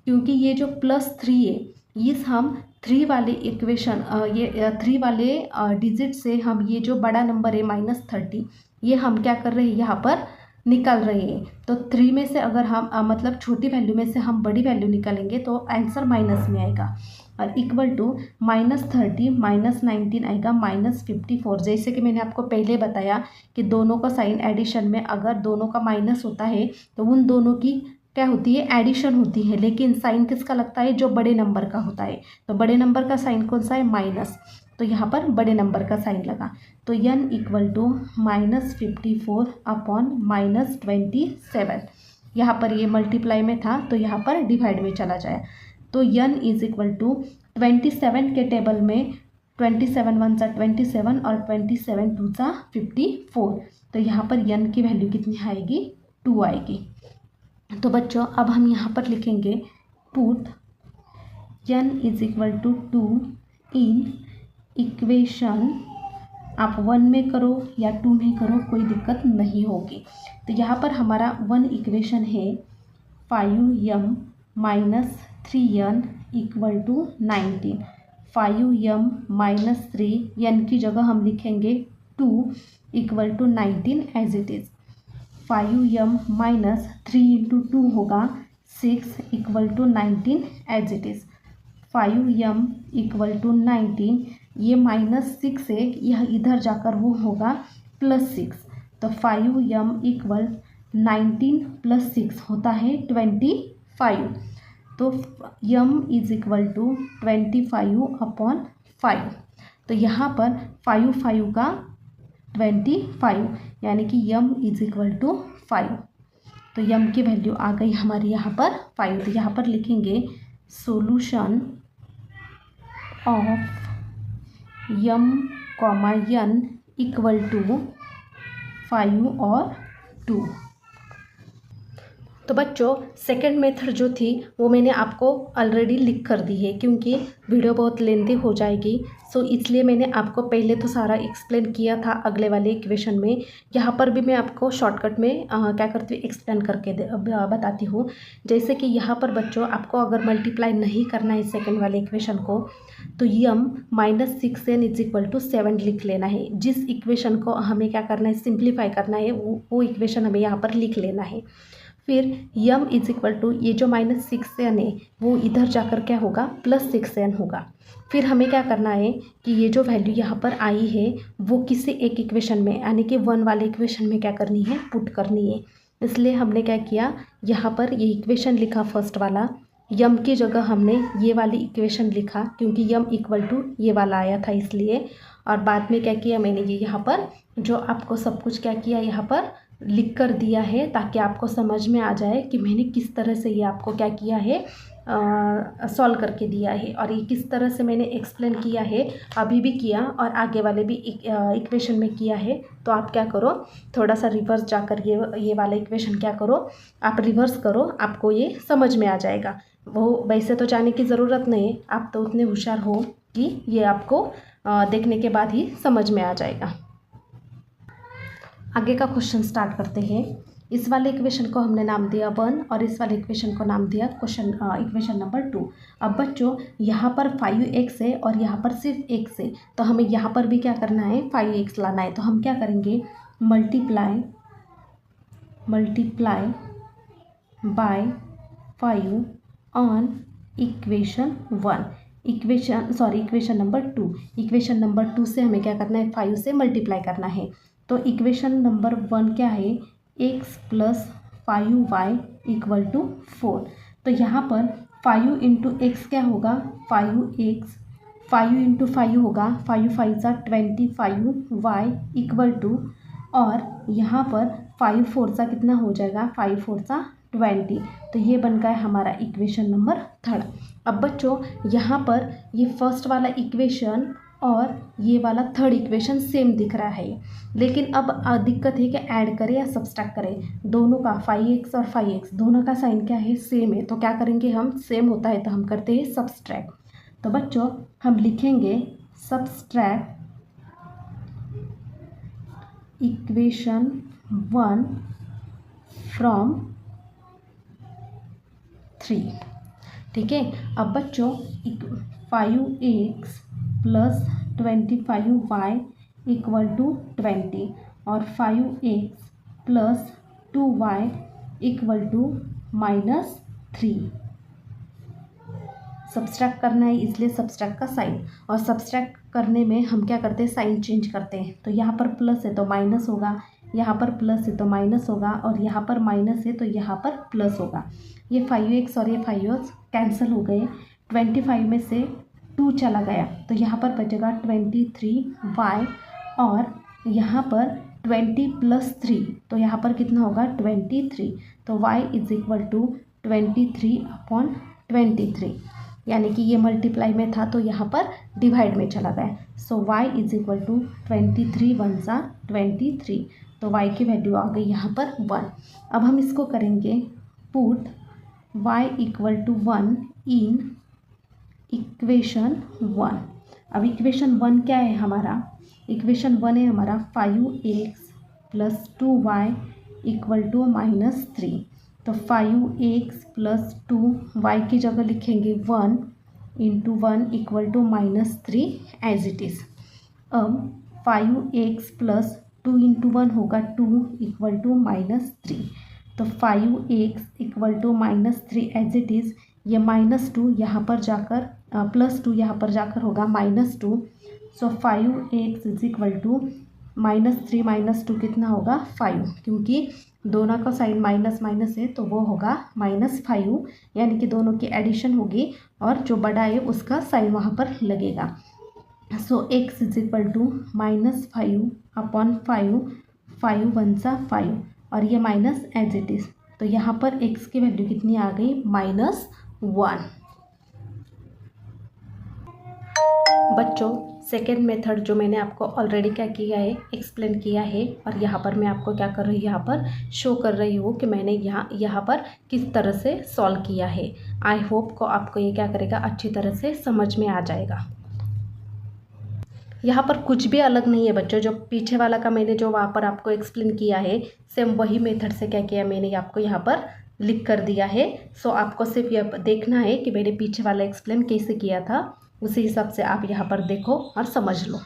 क्योंकि ये जो +3 है, इस हम 3 वाले इक्वेशन, ये 3 वाले डिजिट से हम ये जो बड़ा नंबर है -30, ये हम क्या कर रहे हैं, यहाँ पर निकाल रहे हैं। तो 3 में से अगर हम मतलब छोटी वैल्यू में से हम बड़ी वैल्यू निकालेंगे तो आंसर माइनस में आएगा, और इक्वल टू -30 -19 आएगा -54। जैसे कि मैंने आपको पहले बताया कि दोनों का साइन एडिशन में अगर दोनों का माइनस होता है तो उन दोनों की क्या होती है, एडिशन होती है, लेकिन साइन किसका लगता है, जो बड़े नंबर का होता है। तो बड़े नंबर का साइन कौन सा है, माइनस, तो यहाँ पर बड़े नंबर का साइन लगा। तो n इक्वल टू -54 अपॉन -27, यहाँ पर ये मल्टीप्लाई में था तो यहाँ पर डिवाइड में चला जाए। तो n इज इक्वल टू 27 के टेबल में 27 1 सा 27 और 27 2 सा 54, तो यहाँ पर n की वैल्यू कितनी आएगी, 2 आएगी। तो बच्चों अब हम यहाँ पर लिखेंगे put n is equal to 2 in equation, आप 1 में करो या 2 में करो, कोई दिक्कत नहीं होगी। तो यहाँ पर हमारा 1 इक्वेशन है 5m minus 3n equal to 19, 5m minus 3, n की जगह हम लिखेंगे 2 equal to 19 as it is. 5m minus 3 into 2 होगा 6 equal to 19 as it is. 5m equal to 19, ये -6 है, यह इधर जाकर वो होगा +6, तो 5m इक्वल 19 + 6 होता है 25। तो m is equal to 25 upon 5। तो यहाँ पर 5 का 25, यानी कि m इज इक्वल टू 5। तो m की वैल्यू आ गई हमारी यहाँ पर 5। तो यहाँ पर लिखेंगे solution of m, n equal to 5 और 2। तो बच्चों सेकंड मेथड जो थी वो मैंने आपको ऑलरेडी लिख कर दी है, क्योंकि वीडियो बहुत लेंथी हो जाएगी, सो इसलिए मैंने आपको पहले तो सारा एक्सप्लेन किया था अगले वाले इक्वेशन में। यहाँ पर भी मैं आपको शॉर्टकट में क्या करती हूँ, एक्सप्लेन करके बताती हूँ। जैसे कि यहाँ पर बच्चों आपको अगर मल्टीप्लाई नहीं करना है सेकेंड वाले इक्वेशन को, तो m -6n is equal to 7 लिख लेना है। जिस इक्वेशन को हमें क्या करना है, सिंप्लीफाई करना है, वो इक्वेशन हमें यहाँ पर लिख लेना है। फिर m इज इक्वल टू ये जो -6n है वो इधर जाकर क्या होगा, +6n होगा। फिर हमें क्या करना है कि ये जो वैल्यू यहाँ पर आई है वो किसी एक इक्वेशन में, यानी कि 1 वाले इक्वेशन में क्या करनी है, पुट करनी है। इसलिए हमने क्या किया, यहाँ पर ये इक्वेशन लिखा फर्स्ट वाला, यम की जगह हमने ये वाली इक्वेशन लिखा क्योंकि यम इक्वल टू ये वाला आया था इसलिए। और बाद में क्या किया मैंने, ये यहाँ पर जो आपको सब कुछ क्या किया यहाँ पर लिख कर दिया है ताकि आपको समझ में आ जाए कि मैंने किस तरह से ये आपको क्या किया है, सॉल्व करके दिया है। और ये किस तरह से मैंने एक्सप्लेन किया है अभी भी किया और आगे वाले भी इक्वेशन में किया है। तो आप क्या करो, थोड़ा सा रिवर्स जाकर ये वाला इक्वेशन क्या करो, आप रिवर्स करो, आपको ये समझ में आ जाएगा। वो वैसे तो जाने की ज़रूरत नहीं है, आप तो उतने होशियार हो कि ये आपको देखने के बाद ही समझ में आ जाएगा। आगे का क्वेश्चन स्टार्ट करते हैं। इस वाले इक्वेशन को हमने नाम दिया 1 और इस वाले इक्वेशन को नाम दिया इक्वेशन नंबर 2। अब बच्चों यहाँ पर 5x है और यहाँ पर सिर्फ x है, तो हमें यहाँ पर भी क्या करना है, 5x लाना है। तो हम क्या करेंगे, multiply by 5 on equation number 2। Equation number 2 से हमें क्या करना है, 5 से मल्टीप्लाई करना है। तो इक्वेशन नंबर 1 क्या है, x + 5y = 4। तो यहाँ पर 5 × x क्या होगा, 5x, 5 × 5 होगा 5 × 5 = 25y = और यहाँ पर 5 × 4 कितना हो जाएगा, 5 × 4 = 20। तो ये बन गया हमारा इक्वेशन नंबर 3। अब बच्चों यहाँ पर ये फर्स्ट वाला इक्वेशन और ये वाला थर्ड इक्वेशन सेम दिख रहा है, लेकिन अब दिक्कत है कि ऐड करें या सब्सट्रैक्ट करें। दोनों का 5x और 5x दोनों का साइन क्या है, सेम है। तो क्या करेंगे हम, सेम होता है तो हम करते हैं सब्सट्रैक्ट। तो बच्चों हम लिखेंगे सब्सट्रैक्ट इक्वेशन 1 फ्रॉम 3। ठीक है। अब बच्चों 5x + 25y = 20 और 5x + 2y = -3। सब्सट्रैक्ट करना है इसलिए सब्सट्रैक्ट का साइन, और सब्सट्रैक्ट करने में हम क्या करते हैं, साइन चेंज करते हैं। तो यहाँ पर प्लस है तो माइनस होगा, यहाँ पर प्लस है तो माइनस होगा, और यहाँ पर माइनस है तो यहाँ पर प्लस होगा। ये 5x और ये 5x कैंसिल हो गए, 25 में से 2 चला गया तो यहाँ पर बचेगा 23y, और यहाँ पर 20 + 3 तो यहाँ पर कितना होगा, 23। तो y = 23/23, यानी कि ये मल्टीप्लाई में था तो यहाँ पर डिवाइड में चला गया। सो y = 23 × 23। तो y की वैल्यू आ गई यहाँ पर 1। अब हम इसको करेंगे पुट y = 1 इन इक्वेशन 1। अब इक्वेशन 1 क्या है हमारा, इक्वेशन 1 है हमारा 5x + 2y = -3। तो 5x + 2y की जगह लिखेंगे 1 × 1 = -3 एज इट इज़। अब 5x + 2 × 1 होगा 2 = -3। तो 5x = -3 एज इट इज़। ये -2 यहाँ पर जाकर +2 यहाँ पर जाकर होगा -2। सो 5x = -3 - 2 कितना होगा, 5, क्योंकि दोनों का साइन माइनस माइनस है तो वो होगा -5, यानी कि दोनों की एडिशन होगी और जो बड़ा है उसका साइन वहाँ पर लगेगा। सो x = -5/5, 5 × 5 और ये माइनस एज इट इज़। तो यहाँ पर x की वैल्यू कितनी आ गई, -1। बच्चों सेकेंड मेथड जो मैंने आपको ऑलरेडी क्या किया है, एक्सप्लेन किया है, और यहाँ पर मैं आपको क्या कर रही हूँ, यहाँ पर शो कर रही हूँ कि मैंने यहाँ पर किस तरह से सॉल्व किया है। आई होप को आपको ये क्या करेगा, अच्छी तरह से समझ में आ जाएगा। यहाँ पर कुछ भी अलग नहीं है बच्चों, जो पीछे वाला का मैंने जो वहाँ पर आपको एक्सप्लेन किया है सेम वही मेथड से क्या किया मैंने आपको यहाँ पर लिख कर दिया है। सो आपको सिर्फ यह देखना है कि मैंने पीछे वाला एक्सप्लेन कैसे किया था, उसी हिसाब से आप यहाँ पर देखो और समझ लो।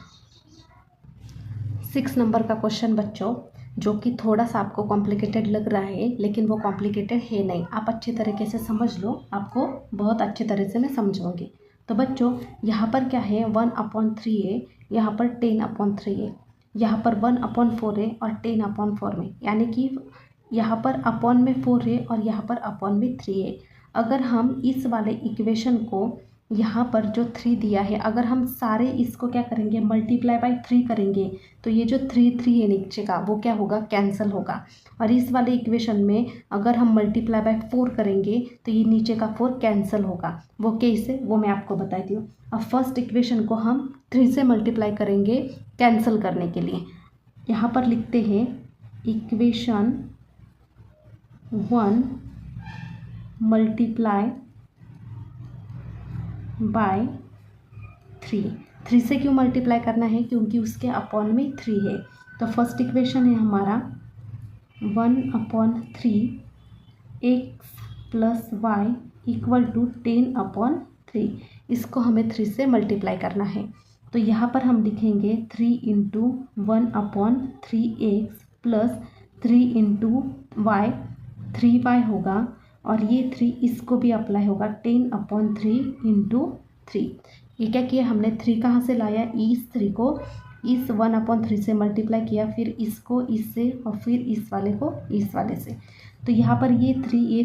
6 नंबर का क्वेश्चन बच्चों, जो कि थोड़ा सा आपको कॉम्प्लिकेटेड लग रहा है लेकिन वो कॉम्प्लिकेटेड है नहीं, आप अच्छी तरीके से समझ लो, आपको बहुत अच्छी तरह से मैं समझाऊंगी। तो बच्चों यहाँ पर क्या है, 1/3 है, यहाँ पर 10/3 है, यहाँ पर 1/4 है और 10/4 में, यानी कि यहाँ पर अपॉन में 4 है और यहाँ पर अपॉन में 3 है। अगर हम इस वाले इक्वेशन को यहाँ पर जो 3 दिया है, अगर हम सारे इसको क्या करेंगे, मल्टीप्लाई बाय 3 करेंगे, तो ये जो 3 3 है नीचे का वो क्या होगा, कैंसिल होगा। और इस वाले इक्वेशन में अगर हम मल्टीप्लाई बाय 4 करेंगे तो ये नीचे का 4 कैंसिल होगा। वो कैसे, वो मैं आपको बताती हूँ। अब फर्स्ट इक्वेशन को हम 3 से मल्टीप्लाई करेंगे कैंसिल करने के लिए। यहाँ पर लिखते हैं इक्वेशन 1 मल्टीप्लाई बाय 3 से क्यों मल्टीप्लाई करना है, क्योंकि उसके अपॉन में 3 है। तो फर्स्ट इक्वेशन है हमारा 1/3 x plus y equal to 10/3। इसको हमें 3 से मल्टीप्लाई करना है। तो यहाँ पर हम लिखेंगे 3 × 1/3x प्लस 3 × y, 3y होगा, और ये 3 इसको भी अप्लाई होगा 10/3 × 3। ये क्या किया हमने, 3 कहाँ से लाया, इस 3 को इस 1/3 से मल्टीप्लाई किया, फिर इसको इससे और फिर इस वाले को इस वाले से। तो यहाँ पर ये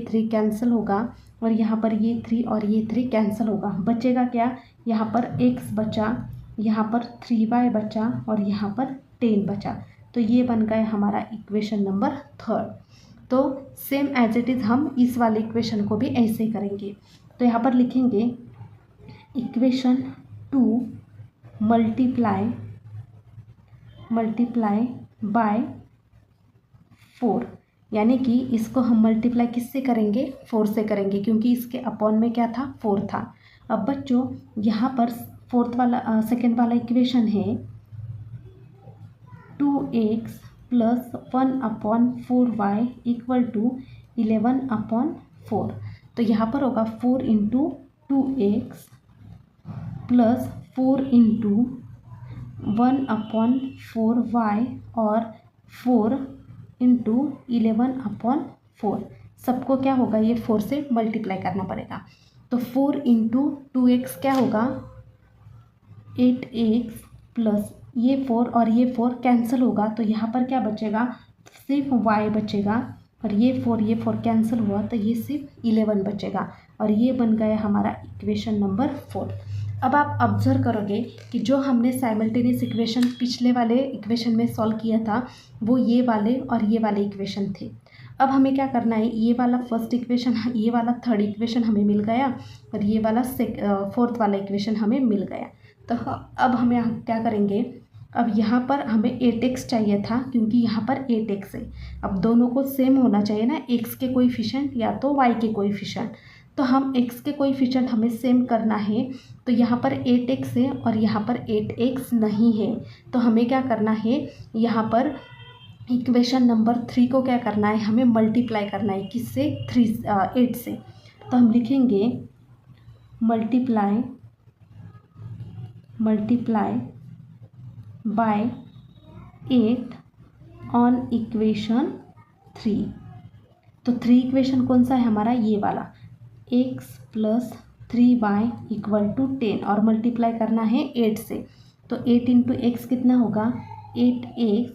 3 कैंसिल होगा, और यहाँ पर ये 3 और ये 3 कैंसिल होगा। बचेगा क्या, यहाँ पर x बचा, यहाँ पर 3y बचा, और यहाँ पर 10 बचा। तो ये बन गया हमारा इक्वेशन नंबर 3। तो सेम एज इट इज़ हम इस वाले इक्वेशन को भी ऐसे ही करेंगे। तो यहाँ पर लिखेंगे इक्वेशन 2 मल्टीप्लाई बाय 4, यानी कि इसको हम मल्टीप्लाई किससे करेंगे, 4 से करेंगे, क्योंकि इसके अपॉन में क्या था, 4 था। अब बच्चों यहाँ पर सेकेंड वाला इक्वेशन है 2x plus 1/4y equal to 11/4। तो यहाँ पर होगा 4 × 2x प्लस 4 × 1/4y और 4 × 11/4। सबको क्या होगा, ये 4 से मल्टीप्लाई करना पड़ेगा। तो 4 × 2x क्या होगा, 8x प्लस ये 4 और ये 4 कैंसिल होगा। तो यहाँ पर क्या बचेगा, सिर्फ y बचेगा, और ये 4 कैंसिल हुआ, तो ये सिर्फ 11 बचेगा, और ये बन गया हमारा इक्वेशन नंबर 4। अब आप ऑब्जर्व करोगे कि जो हमने साइमल्टेनियस इक्वेशन पिछले वाले इक्वेशन में सॉल्व किया था, वो ये वाले और ये वाले इक्वेशन थे। अब हमें क्या करना है, ये वाला फर्स्ट इक्वेशन, ये वाला थर्ड इक्वेशन हमें मिल गया, और ये वाला फोर्थ वाला इक्वेशन हमें मिल गया। तो अब हमें क्या करेंगे, अब यहाँ पर हमें 8x चाहिए था, क्योंकि यहाँ पर 8x है। अब दोनों को सेम होना चाहिए ना, x के कोएफिशिएंट या तो y के कोएफिशिएंट। तो हम x के कोएफिशिएंट हमें सेम करना है। तो यहाँ पर 8x है और यहाँ पर 8x नहीं है। तो हमें क्या करना है, यहाँ पर इक्वेशन नंबर 3 को क्या करना है, हमें मल्टीप्लाई करना है, किससे, 8 से। तो हम लिखेंगे मल्टीप्लाई बाय 8 ऑन इक्वेशन 3। तो 3 इक्वेशन कौन सा है हमारा, ये वाला, x plus 3y equal to 10, और मल्टीप्लाई करना है 8 से। तो 8 × x कितना होगा, 8x,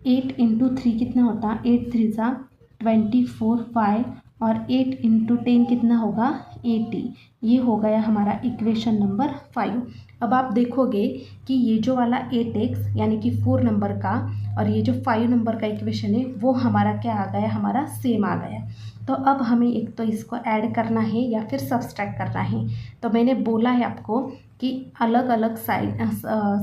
8 × 3 कितना होता, 8 3 24y, और 8 × 10 कितना होगा, 80। ये हो गया हमारा इक्वेशन नंबर 5। अब आप देखोगे कि ये जो वाला 8x यानी कि 4 नंबर का, और ये जो 5 नंबर का इक्वेशन है, वो हमारा क्या आ गया, हमारा सेम आ गया। तो अब हमें एक तो इसको ऐड करना है या फिर सब्सट्रैक्ट करना है। तो मैंने बोला है आपको कि अलग अलग साइन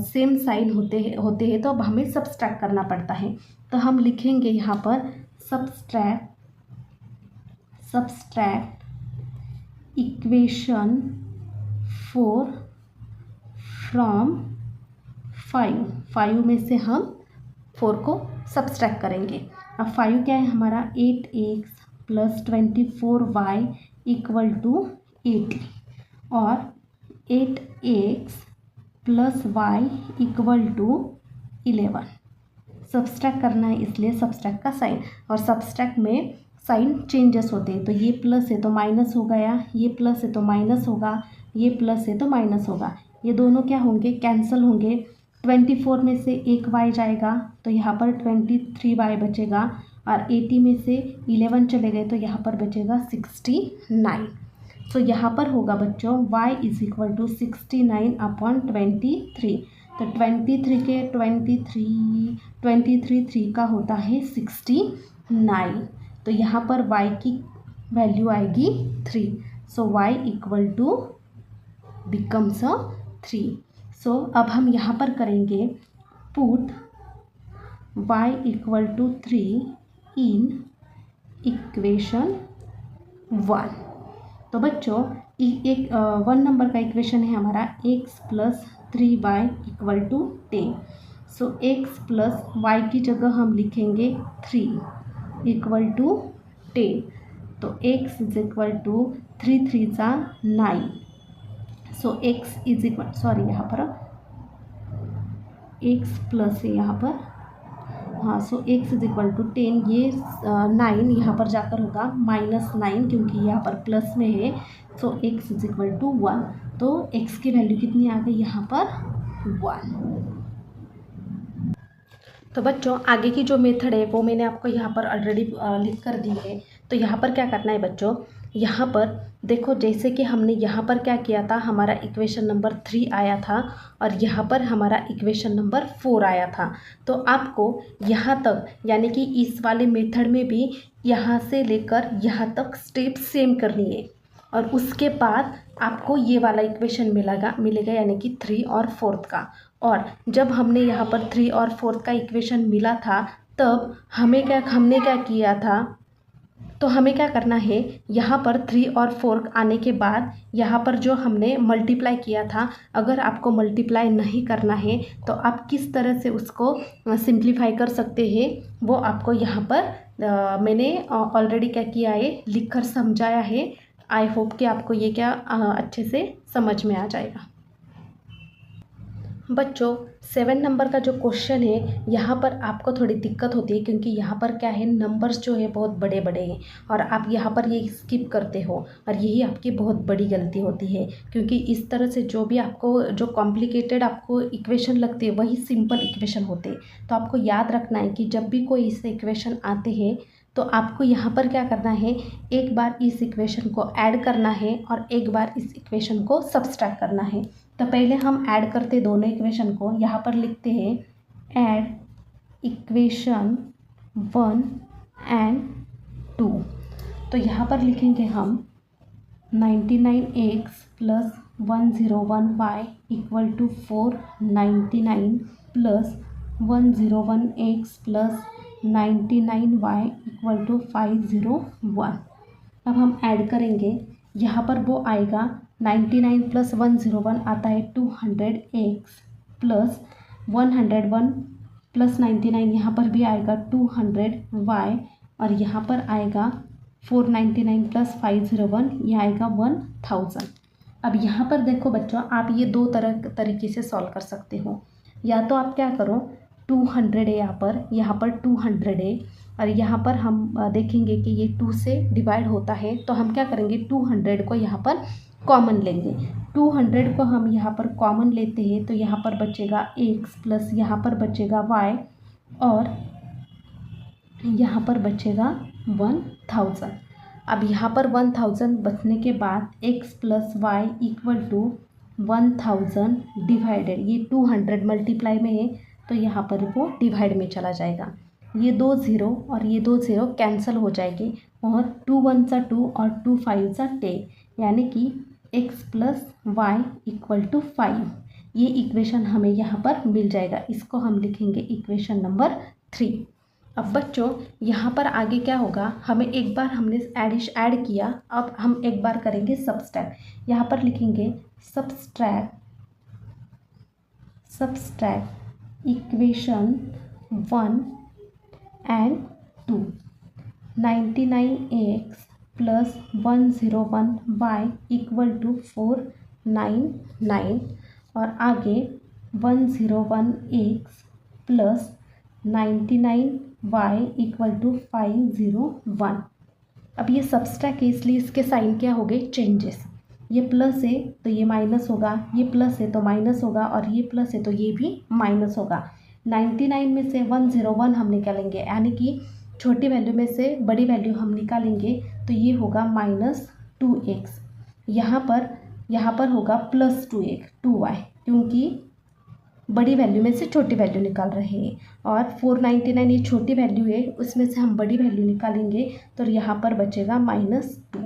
सेम साइन होते हैं, तो अब हमें सब्सट्रैक्ट करना पड़ता है। तो हम लिखेंगे यहाँ पर सब्सट्रैक्ट इक्वेशन 4 फ्रॉम 5 में से हम 4 को सब्सट्रैक्ट करेंगे। अब 5 क्या है हमारा, 8x plus 24y equal to 80, और 8x plus y equal to 11। Subtract करना है, इसलिए सब्सट्रैक्ट का साइन, और सब्सट्रैक्ट में साइन चेंजेस होते हैं। तो ये प्लस है तो माइनस हो गया, ये प्लस है तो माइनस होगा, ये प्लस है तो माइनस होगा। ये दोनों क्या होंगे, कैंसिल होंगे। 24 में से एक y जाएगा, तो यहाँ पर 23y बचेगा, और 80 में से 11 चले गए तो यहाँ पर बचेगा 69। तो यहाँ पर होगा बच्चों y इज इक्वल टू 69/23। तो 23 के 3 का होता है 69। तो यहाँ पर y की वैल्यू आएगी 3। So y equal to becomes 3। So अब हम यहाँ पर करेंगे put y equal to 3 in equation 1। तो बच्चों एक 1 नंबर का इक्वेशन है हमारा x plus 3y equal to 10। So x plus y की जगह हम लिखेंगे 3 इक्वल टू 10। तो x इज इक्वल टू 3 3 सा 9। सो x इज इक्वल यहाँ पर x प्लस है यहाँ पर, हाँ। सो x इज इक्वल टू 10, ये 9 यहाँ पर जाकर होगा -9 क्योंकि यहाँ पर प्लस में है। सो x इज इक्वल टू 1। तो x की वैल्यू कितनी आ गई यहाँ पर 1। तो बच्चों आगे की जो मेथड है वो मैंने आपको यहाँ पर ऑलरेडी लिख कर दी है। तो यहाँ पर क्या करना है बच्चों, यहाँ पर देखो जैसे कि हमने यहाँ पर क्या किया था, हमारा इक्वेशन नंबर 3 आया था और यहाँ पर हमारा इक्वेशन नंबर 4 आया था। तो आपको यहाँ तक यानी कि इस वाले मेथड में भी यहाँ से लेकर यहाँ तक स्टेप सेम करनी है और उसके बाद आपको ये वाला इक्वेशन मिलेगा यानी कि 3 और 4 का। और जब हमने यहाँ पर 3 और 4 का इक्वेशन मिला था तब हमने क्या किया था, तो हमें क्या करना है, यहाँ पर 3 और 4 आने के बाद यहाँ पर जो हमने मल्टीप्लाई किया था, अगर आपको मल्टीप्लाई नहीं करना है तो आप किस तरह से उसको सिंप्लीफाई कर सकते हैं वो आपको यहाँ पर मैंने ऑलरेडी क्या किया है, लिख कर समझाया है। आई होप कि आपको ये क्या अच्छे से समझ में आ जाएगा। बच्चों 7 नंबर का जो क्वेश्चन है यहाँ पर आपको थोड़ी दिक्कत होती है क्योंकि यहाँ पर क्या है, नंबर्स जो है बहुत बड़े बड़े हैं और आप यहाँ पर ये स्किप करते हो और यही आपकी बहुत बड़ी गलती होती है क्योंकि इस तरह से जो भी आपको जो कॉम्प्लिकेटेड आपको इक्वेशन लगती है वही सिंपल इक्वेशन होते हैं। तो आपको याद रखना है कि जब भी कोई इस इक्वेशन आते हैं तो आपको यहाँ पर क्या करना है, एक बार इस इक्वेशन को ऐड करना है और एक बार इस इक्वेशन को सब्सट्रैक्ट करना है। तो पहले हम ऐड करते दोनों इक्वेशन को, यहाँ पर लिखते हैं ऐड इक्वेशन 1 एंड 2। तो यहाँ पर लिखेंगे हम 99x plus 101y equal to 499 plus 101x plus 99y equal to 501। अब हम ऐड करेंगे, यहाँ पर वो आएगा 99 प्लस 101 आता है 200x प्लस 101 प्लस 99 यहाँ पर भी आएगा 200y और यहाँ पर आएगा 499 प्लस 501 ये आएगा 1000। अब यहाँ पर देखो बच्चों, आप ये दो तरीके से सॉल्व कर सकते हो। या तो आप क्या करो, 200 है यहाँ पर 200 है और यहाँ पर हम देखेंगे कि ये 2 से डिवाइड होता है तो हम क्या करेंगे, 200 को यहाँ पर कॉमन लेंगे। 200 को हम यहाँ पर कॉमन लेते हैं तो यहाँ पर बचेगा x प्लस यहाँ पर बचेगा y और यहाँ पर बचेगा 1000। अब यहाँ पर 1000 बचने के बाद x plus y equal to 1000 divided, ये 200 मल्टीप्लाई में है तो यहाँ पर वो डिवाइड में चला जाएगा। ये 2 0 और ये 2 0 कैंसिल हो जाएगी और 2 1 सा 2 और 2 5 सा 10 यानी कि x plus y equal to 5। ये इक्वेशन हमें यहाँ पर मिल जाएगा, इसको हम लिखेंगे इक्वेशन नंबर 3। अब बच्चों यहाँ पर आगे क्या होगा, हमें एक बार हमने ऐड किया, अब हम एक बार करेंगे सब्सट्रैक्ट। यहाँ पर लिखेंगे subtract equation 1 and 2। 99x plus 101y equal to 499 और आगे 101x plus 99y equal to 501। अब ये सब्सट्रैक्ट है इसलिए इसके साइन क्या हो गए, चेंजेस। ये प्लस है तो ये माइनस होगा, ये प्लस है तो माइनस होगा और ये प्लस है तो ये भी माइनस होगा। 99 में से 101 हम निकालेंगे यानी कि छोटी वैल्यू में से बड़ी वैल्यू हम निकालेंगे तो ये होगा -2x। यहाँ पर होगा +2y, क्योंकि बड़ी वैल्यू में से छोटी वैल्यू निकाल रहे हैं। और 499 ये छोटी वैल्यू है, उसमें से हम बड़ी वैल्यू निकालेंगे तो यहाँ पर बचेगा -2।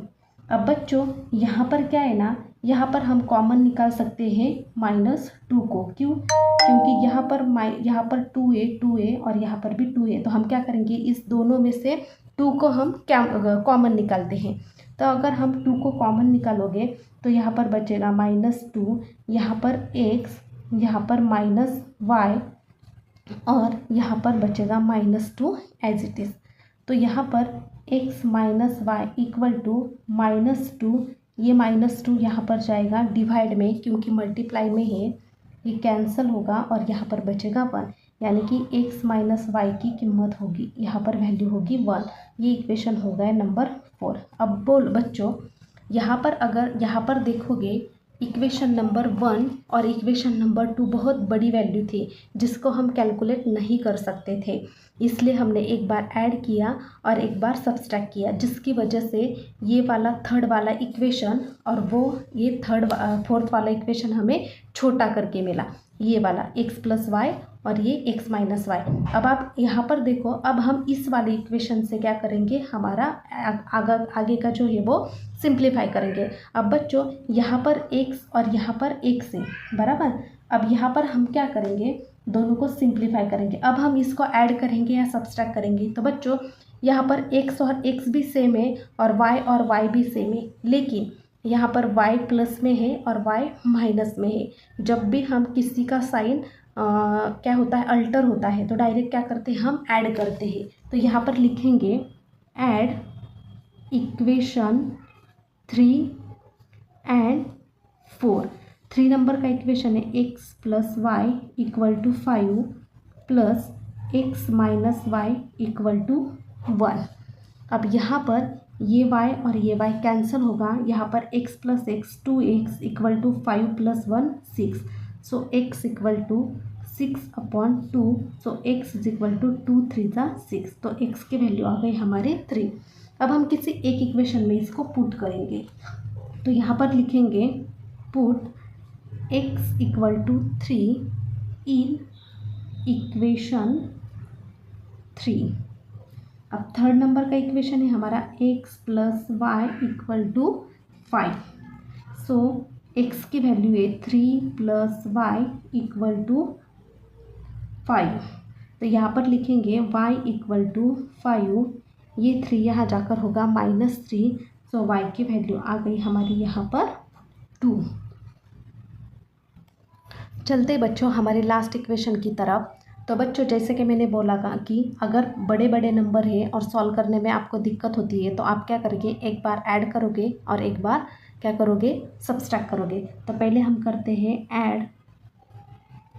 अब बच्चों यहाँ पर क्या है ना, यहाँ पर हम कॉमन निकाल सकते हैं -2 को। क्यों? क्योंकि यहाँ पर 2a और यहाँ पर भी 2a, तो हम क्या करेंगे, इस दोनों में से 2 को हम क्या कॉमन निकालते हैं। तो अगर हम 2 को कॉमन निकालोगे तो यहाँ पर बचेगा -2, यहाँ पर x, यहाँ पर -y और यहाँ पर बचेगा -2 एज इट इज़। तो यहाँ पर x minus y equal to -2, ये -2 यहाँ पर जाएगा डिवाइड में, क्योंकि मल्टीप्लाई में है, ये कैंसिल होगा और यहाँ पर बचेगा 1, यानी कि x माइनस वाई की कीमत होगी, यहाँ पर वैल्यू होगी 1। ये इक्वेशन हो गया नंबर 4। अब बोल बच्चों, यहाँ पर देखोगे इक्वेशन नंबर 1 और इक्वेशन नंबर 2 बहुत बड़ी वैल्यू थी, जिसको हम कैलकुलेट नहीं कर सकते थे, इसलिए हमने एक बार ऐड किया और एक बार सब्सट्रैक्ट किया, जिसकी वजह से ये वाला थर्ड वाला इक्वेशन और ये फोर्थ वाला इक्वेशन हमें छोटा करके मिला, ये वाला x + y और ये x - y। अब आप यहाँ पर देखो, अब हम इस वाले इक्वेशन से क्या करेंगे, हमारा आगे का जो है वो सिंप्लीफाई करेंगे। अब बच्चों यहाँ पर x और यहाँ पर x है बराबर। अब यहाँ पर हम क्या करेंगे, दोनों को सिंप्लीफाई करेंगे। अब हम इसको ऐड करेंगे या सब्सट्रैक्ट करेंगे, तो बच्चों यहाँ पर x और x भी सेम है और y भी सेम है, लेकिन यहाँ पर y प्लस में है और y माइनस में है। जब भी हम किसी का साइन क्या होता है, अल्टर होता है, तो डायरेक्ट क्या करते हैं, हम ऐड करते हैं। तो यहाँ पर लिखेंगे ऐड इक्वेशन 3 एंड 4। 3 नंबर का इक्वेशन है x + y = 5 plus x - y = 1। अब यहाँ पर ये y और ये y कैंसिल होगा, यहाँ पर x + x 2x = 5 + 1 6, सो x = 6/2, सो x = 2 3 6, तो x की वैल्यू आ गई हमारे 3। अब हम किसी एक इक्वेशन में इसको पुट करेंगे, तो यहाँ पर लिखेंगे पुट x = 3 इन इक्वेशन 3। अब थर्ड नंबर का इक्वेशन है हमारा x + y = 5, सो x की वैल्यू है 3 + y = 5। तो यहाँ पर लिखेंगे y = 5, ये 3 यहाँ जाकर होगा -3, सो y की वैल्यू आ गई हमारी यहाँ पर 2। चलते बच्चों हमारे लास्ट इक्वेशन की तरफ। तो बच्चों जैसे कि मैंने बोला कि अगर बड़े बड़े नंबर है और सॉल्व करने में आपको दिक्कत होती है, तो आप क्या करोगे, एक बार ऐड करोगे और एक बार क्या करोगे, सब्सट्रैक्ट करोगे। तो पहले हम करते हैं add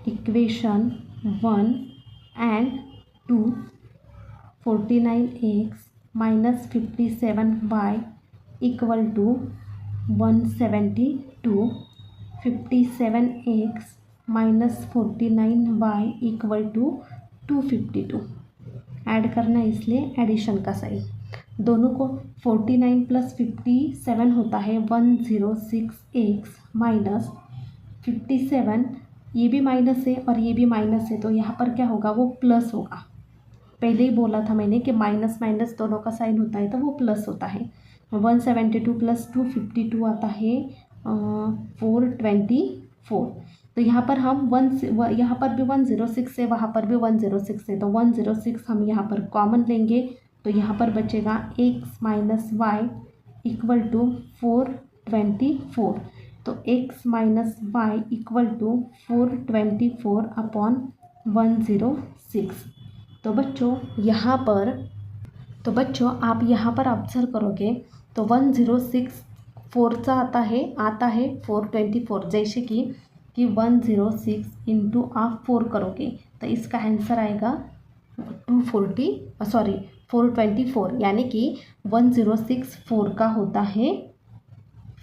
equation 1 and 2। 49x - 57y = 172, 57x - 49y = 252। Add करना है इसलिए एडिशन का साइन, दोनों को 49 + 57 होता है 106x माइनस 57, ये भी माइनस है और ये भी माइनस है, तो यहाँ पर क्या होगा, वो प्लस होगा। पहले ही बोला था मैंने कि माइनस माइनस दोनों का साइन होता है तो वो प्लस होता है। 172 + 252 आता है 424। तो यहाँ पर हम यहाँ पर भी 106 है, वहाँ पर भी 106 है, तो 106 हम यहाँ पर कॉमन लेंगे, तो यहाँ पर बचेगा x - y = 424। तो x - y = 424/106। तो बच्चों आप यहाँ पर ऑब्जर्व करोगे तो 106 4 आता है 424, जैसे कि 106 × आप 4 करोगे तो इसका आंसर आएगा 424, यानी कि 106 4 का होता है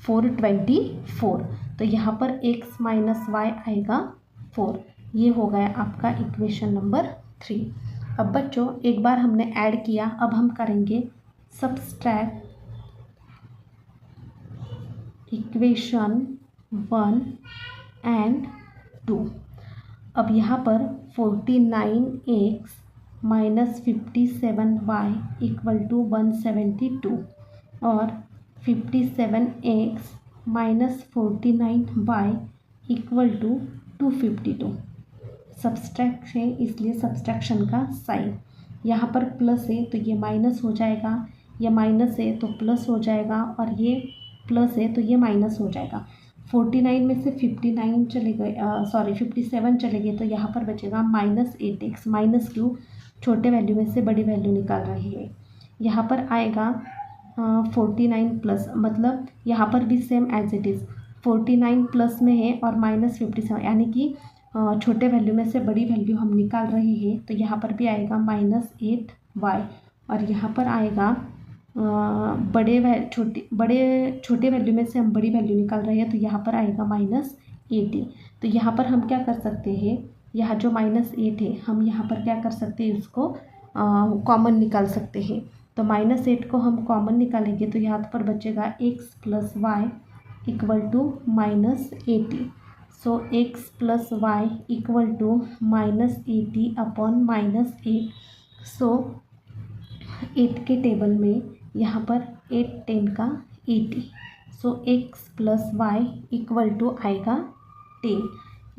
424। तो यहाँ पर x - y आएगा 4। ये हो गया आपका इक्वेशन नंबर 3। अब बच्चों एक बार हमने ऐड किया, अब हम करेंगे सब्सट्रैक्ट इक्वेशन 1 एंड 2। अब यहाँ पर 49x minus 57y equal to 172 और 57x minus 49y equal to 252। Subtract है इसलिए सब्सट्रैक्शन का साइन, यहाँ पर प्लस है तो ये माइनस हो जाएगा, ये माइनस है तो प्लस हो जाएगा, और ये प्लस है तो ये माइनस हो जाएगा। 49 में से 59 चले गए, 57 चले गए, तो यहाँ पर बचेगा -8x। माइनस क्यों, छोटे वैल्यू में से बड़ी वैल्यू निकाल रही है। यहाँ पर आएगा 49 प्लस, मतलब यहाँ पर भी same as it is 49 plus में है और -57, यानी कि छोटे वैल्यू में से बड़ी वैल्यू हम निकाल रहे हैं, तो यहाँ पर भी आएगा -8y, और यहाँ पर आएगा छोटे वैल्यू में से हम बड़ी वैल्यू निकाल रहे हैं, तो यहाँ पर आएगा -80। तो यहाँ पर हम क्या कर सकते हैं, यहाँ जो -8 है हम यहाँ पर क्या कर सकते हैं, उसको कॉमन निकाल सकते हैं। तो -8 को हम कॉमन निकालेंगे तो यहाँ पर बचेगा x plus y equal to -80। So x plus y equal to -80 upon -8। So 8 के टेबल में यहाँ पर 8 10 का 80। So x plus y equal to आएगा 10।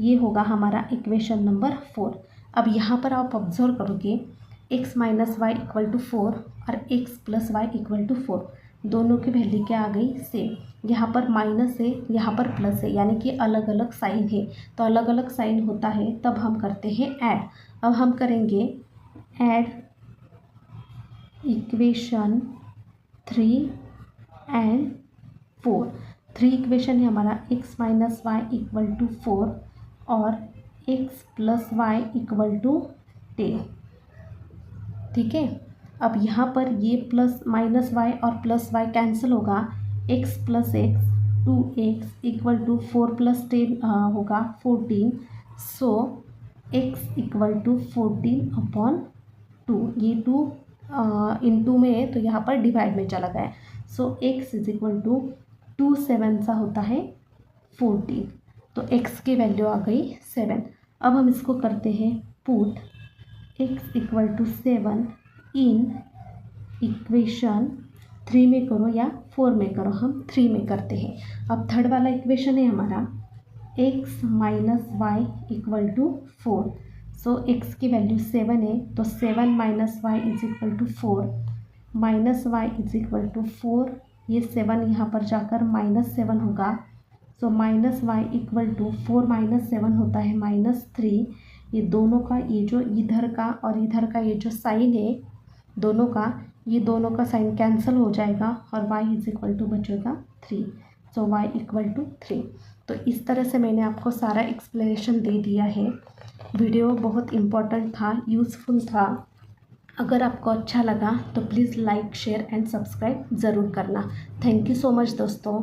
ये होगा हमारा इक्वेशन नंबर 4। अब यहाँ पर आप ऑब्जर्व करोगे x minus y equal to 4 और x plus y equal to 4, दोनों की वैल्यू क्या आ गई, सेम। यहाँ पर माइनस है, यहाँ पर प्लस है, यानी कि अलग अलग साइन है। तो अलग अलग साइन होता है तब हम करते हैं ऐड। अब हम करेंगे ऐड इक्वेशन 3 एंड 4। 3 इक्वेशन है हमारा x minus y equal to 4 और x plus y equal to 10। ठीक है, अब यहाँ पर ये प्लस माइनस वाई और प्लस वाई कैंसिल होगा, x plus x 2x equal to 4 plus 10 होगा 14। So x equal to 14 upon 2, ये 2 इन 2 में है तो यहाँ पर डिवाइड में चला गया। सो x इज इक्वल टू 2 7 सा होता है 14, तो x की वैल्यू आ गई 7। अब हम इसको करते हैं put x equal to 7 in equation 3 में करो या 4 में करो, हम 3 में करते हैं। अब थर्ड वाला इक्वेशन है हमारा x minus y equal to 4। So x की वैल्यू 7 है तो 7 minus y is equal to 4, minus y is equal to 4, ये 7 यहाँ पर जाकर -7 होगा। So minus y equal to 4 minus 7 होता है -3। ये दोनों का, ये जो इधर का और इधर का ये जो साइन है दोनों का, ये दोनों का साइन कैंसिल हो जाएगा और y इज इक्वल टू बचेगा 3। So y equal to 3। तो इस तरह से मैंने आपको सारा एक्सप्लेनेशन दे दिया है। वीडियो बहुत इम्पोर्टेंट था, यूज़फुल था। अगर आपको अच्छा लगा तो please like share and subscribe ज़रूर करना। थैंक यू सो मच दोस्तों।